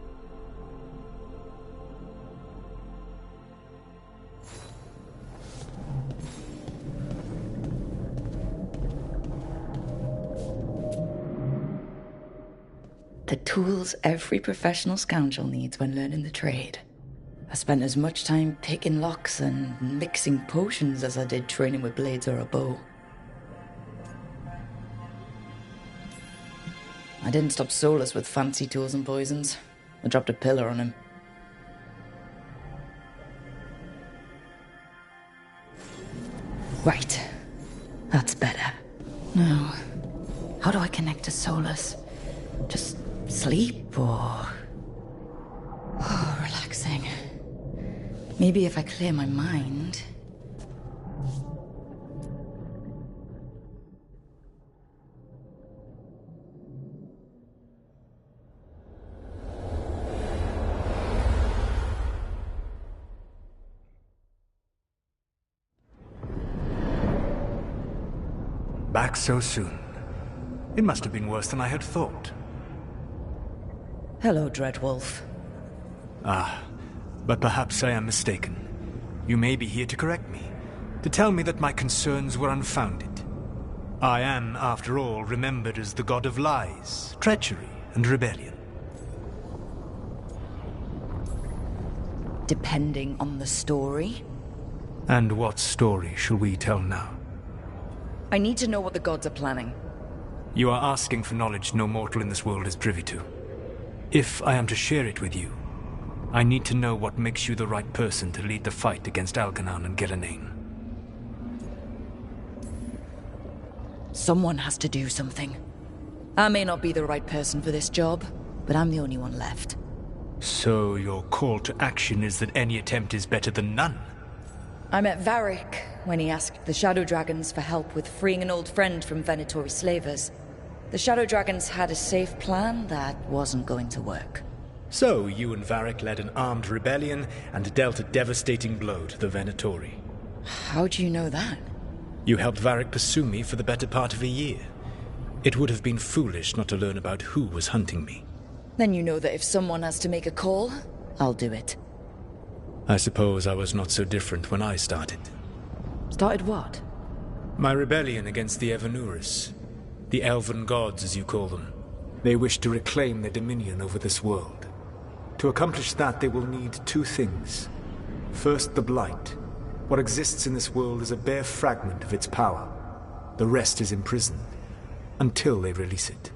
The tools every professional scoundrel needs when learning the trade. I spent as much time picking locks and mixing potions as I did training with blades or a bow. I didn't stop Solus with fancy tools and poisons. I dropped a pillar on him. Right. That's better. Now, how do I connect to Solus? Just sleep or... Oh, relaxing. Maybe if I clear my mind... Back so soon. It must have been worse than I had thought. Hello, Dreadwolf. Ah, but perhaps I am mistaken. You may be here to correct me, to tell me that my concerns were unfounded. I am, after all, remembered as the god of lies, treachery, and rebellion. Depending on the story. And what story shall we tell now? I need to know what the gods are planning. You are asking for knowledge no mortal in this world is privy to. If I am to share it with you, I need to know what makes you the right person to lead the fight against Elganon and Gillenane. Someone has to do something. I may not be the right person for this job, but I'm the only one left. So your call to action is that any attempt is better than none? I met Varric when he asked the Shadow Dragons for help with freeing an old friend from Venatori slavers. The Shadow Dragons had a safe plan that wasn't going to work. So you and Varric led an armed rebellion and dealt a devastating blow to the Venatori. How do you know that? You helped Varric pursue me for the better part of a year. It would have been foolish not to learn about who was hunting me. Then you know that if someone has to make a call, I'll do it. I suppose I was not so different when I started. Started what? My rebellion against the Evanuris. The elven gods, as you call them. They wish to reclaim their dominion over this world. To accomplish that, they will need two things. First, the Blight. What exists in this world is a bare fragment of its power. The rest is imprisoned, until they release it.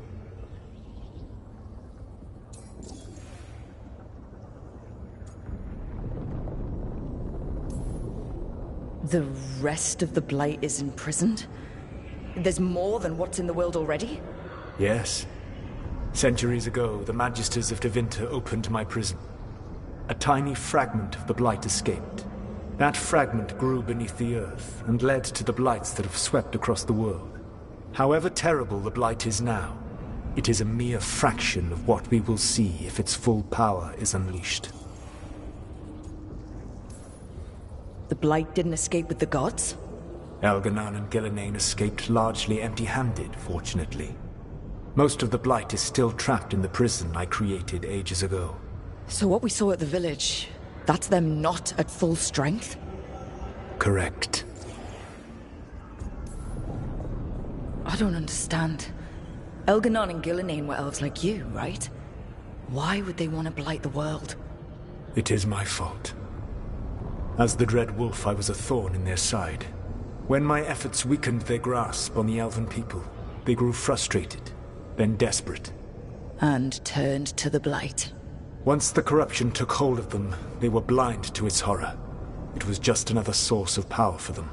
The rest of the Blight is imprisoned? There's more than what's in the world already? Yes. Centuries ago, the Magisters of Tevinter opened my prison. A tiny fragment of the Blight escaped. That fragment grew beneath the earth and led to the Blights that have swept across the world. However terrible the Blight is now, it is a mere fraction of what we will see if its full power is unleashed. The Blight didn't escape with the gods? Elganan and Gillenane escaped largely empty-handed, fortunately. Most of the Blight is still trapped in the prison I created ages ago. So what we saw at the village, that's them not at full strength? Correct. I don't understand. Elganan and Gillenane were elves like you, right? Why would they want to blight the world? It is my fault. As the Dread Wolf, I was a thorn in their side. When my efforts weakened their grasp on the Elven people, they grew frustrated, then desperate. And turned to the Blight. Once the corruption took hold of them, they were blind to its horror. It was just another source of power for them.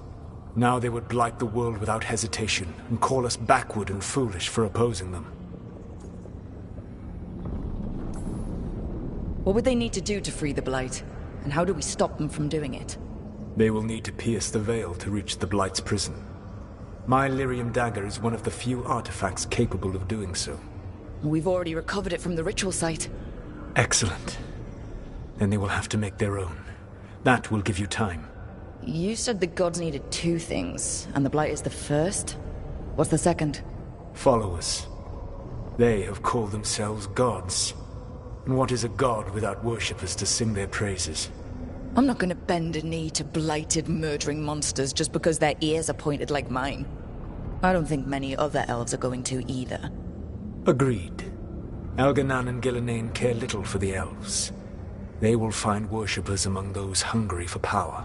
Now they would blight the world without hesitation, and call us backward and foolish for opposing them. What would they need to do to free the Blight? And how do we stop them from doing it? They will need to pierce the veil to reach the Blight's prison. My Lyrium dagger is one of the few artifacts capable of doing so. We've already recovered it from the ritual site. Excellent. Then they will have to make their own. That will give you time. You said the gods needed 2 things, and the Blight is the first? What's the second? Followers. They have called themselves gods. And what is a god without worshippers to sing their praises? I'm not gonna bend a knee to blighted, murdering monsters just because their ears are pointed like mine. I don't think many other elves are going to either. Agreed. Elganan and Gillenane care little for the elves. They will find worshippers among those hungry for power.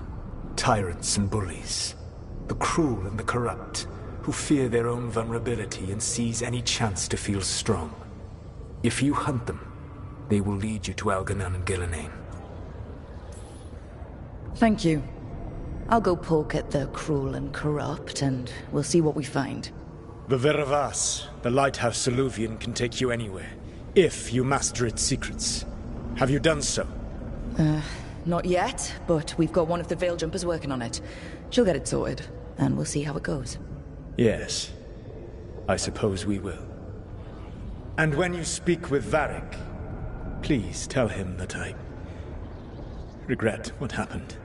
Tyrants and bullies. The cruel and the corrupt, who fear their own vulnerability and seize any chance to feel strong. If you hunt them, they will lead you to Elganan and Gillenane. Thank you. I'll go poke at the cruel and corrupt, and we'll see what we find. The Veravas, the lighthouse Soluvian, can take you anywhere, if you master its secrets. Have you done so? Not yet, but we've got one of the Veil Jumpers working on it. She'll get it sorted, and we'll see how it goes. Yes. I suppose we will. And when you speak with Varric, please tell him that I regret what happened.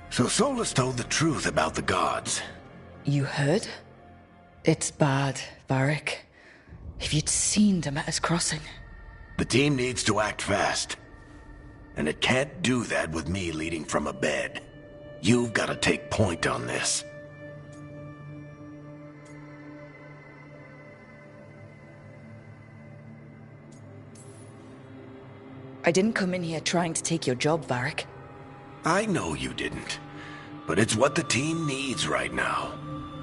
So Solus told the truth about the gods. You heard? It's bad, Varric. If you'd seen Demeter's crossing. The team needs to act fast. And it can't do that with me leading from a bed. You've got to take point on this. I didn't come in here trying to take your job, Varric. I know you didn't. But it's what the team needs right now.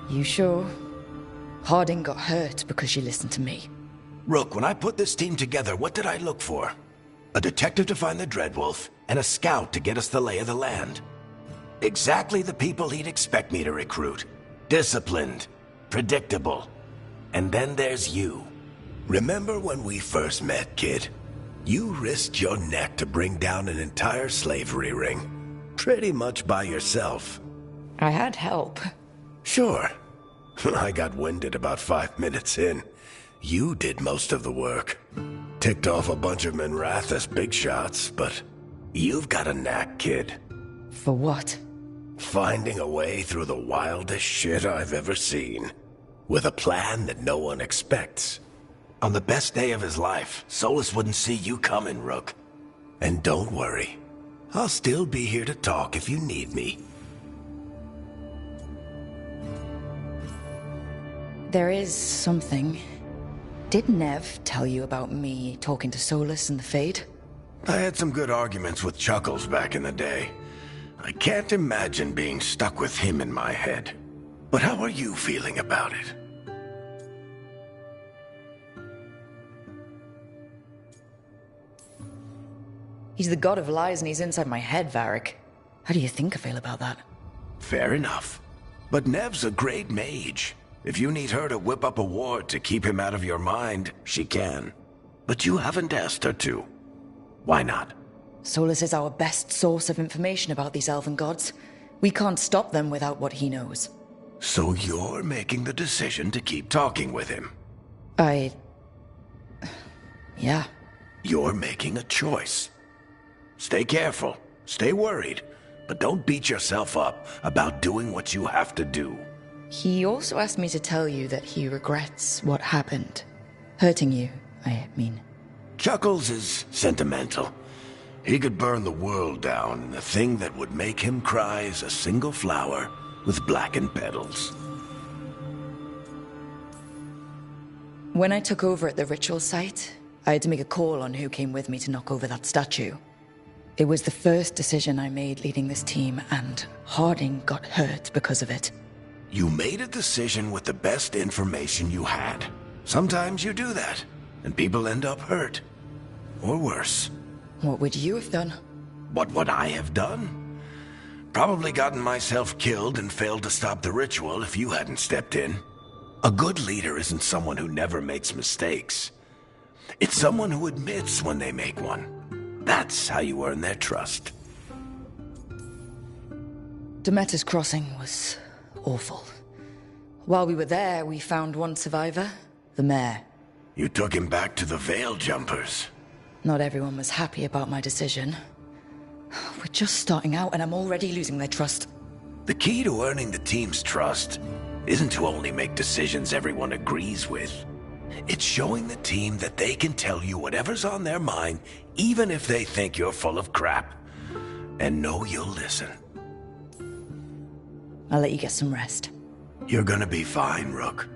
You sure? Harding got hurt because she listened to me. Rook, when I put this team together, what did I look for? A detective to find the Dreadwolf, and a scout to get us the lay of the land. Exactly the people he'd expect me to recruit. Disciplined, predictable. And then there's you. Remember when we first met, kid? You risked your neck to bring down an entire slavery ring. Pretty much by yourself. I had help. Sure. I got winded about 5 minutes in. You did most of the work. Ticked off a bunch of Minrathous big shots, but you've got a knack, kid. For what? Finding a way through the wildest shit I've ever seen. With a plan that no one expects. On the best day of his life, Solus wouldn't see you coming, Rook. And don't worry. I'll still be here to talk if you need me. There is something. Did Nev tell you about me talking to Solus and the Fade? I had some good arguments with Chuckles back in the day. I can't imagine being stuck with him in my head. But how are you feeling about it? He's the god of lies and he's inside my head, Varric. How do you think I feel about that? Fair enough. But Nev's a great mage. If you need her to whip up a ward to keep him out of your mind, she can. But you haven't asked her to. Why not? Solus is our best source of information about these elven gods. We can't stop them without what he knows. So you're making the decision to keep talking with him? Yeah. You're making a choice. Stay careful, stay worried, but don't beat yourself up about doing what you have to do. He also asked me to tell you that he regrets what happened. Hurting you, I mean. Chuckles is sentimental. He could burn the world down, and the thing that would make him cry is a single flower with blackened petals. When I took over at the ritual site, I had to make a call on who came with me to knock over that statue. It was the first decision I made leading this team, and Harding got hurt because of it. You made a decision with the best information you had. Sometimes you do that, and people end up hurt. Or worse. What would you have done? What would I have done? Probably gotten myself killed and failed to stop the ritual if you hadn't stepped in. A good leader isn't someone who never makes mistakes. It's someone who admits when they make one. That's how you earn their trust. Demeter's Crossing was awful. While we were there, we found one survivor, the mayor. You took him back to the Veil Jumpers. Not everyone was happy about my decision. We're just starting out and I'm already losing their trust. The key to earning the team's trust isn't to only make decisions everyone agrees with. It's showing the team that they can tell you whatever's on their mind, even if they think you're full of crap. And know you'll listen. I'll let you get some rest. You're gonna be fine, Rook.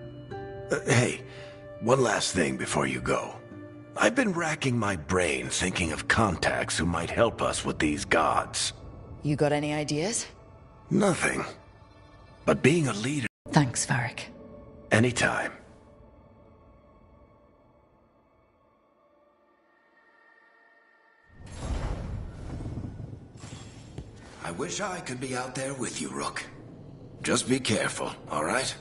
Hey, one last thing before you go. I've been racking my brain thinking of contacts who might help us with these gods. You got any ideas? Nothing. But being a leader... Thanks, Varric. Anytime. I wish I could be out there with you, Rook. Just be careful, all right?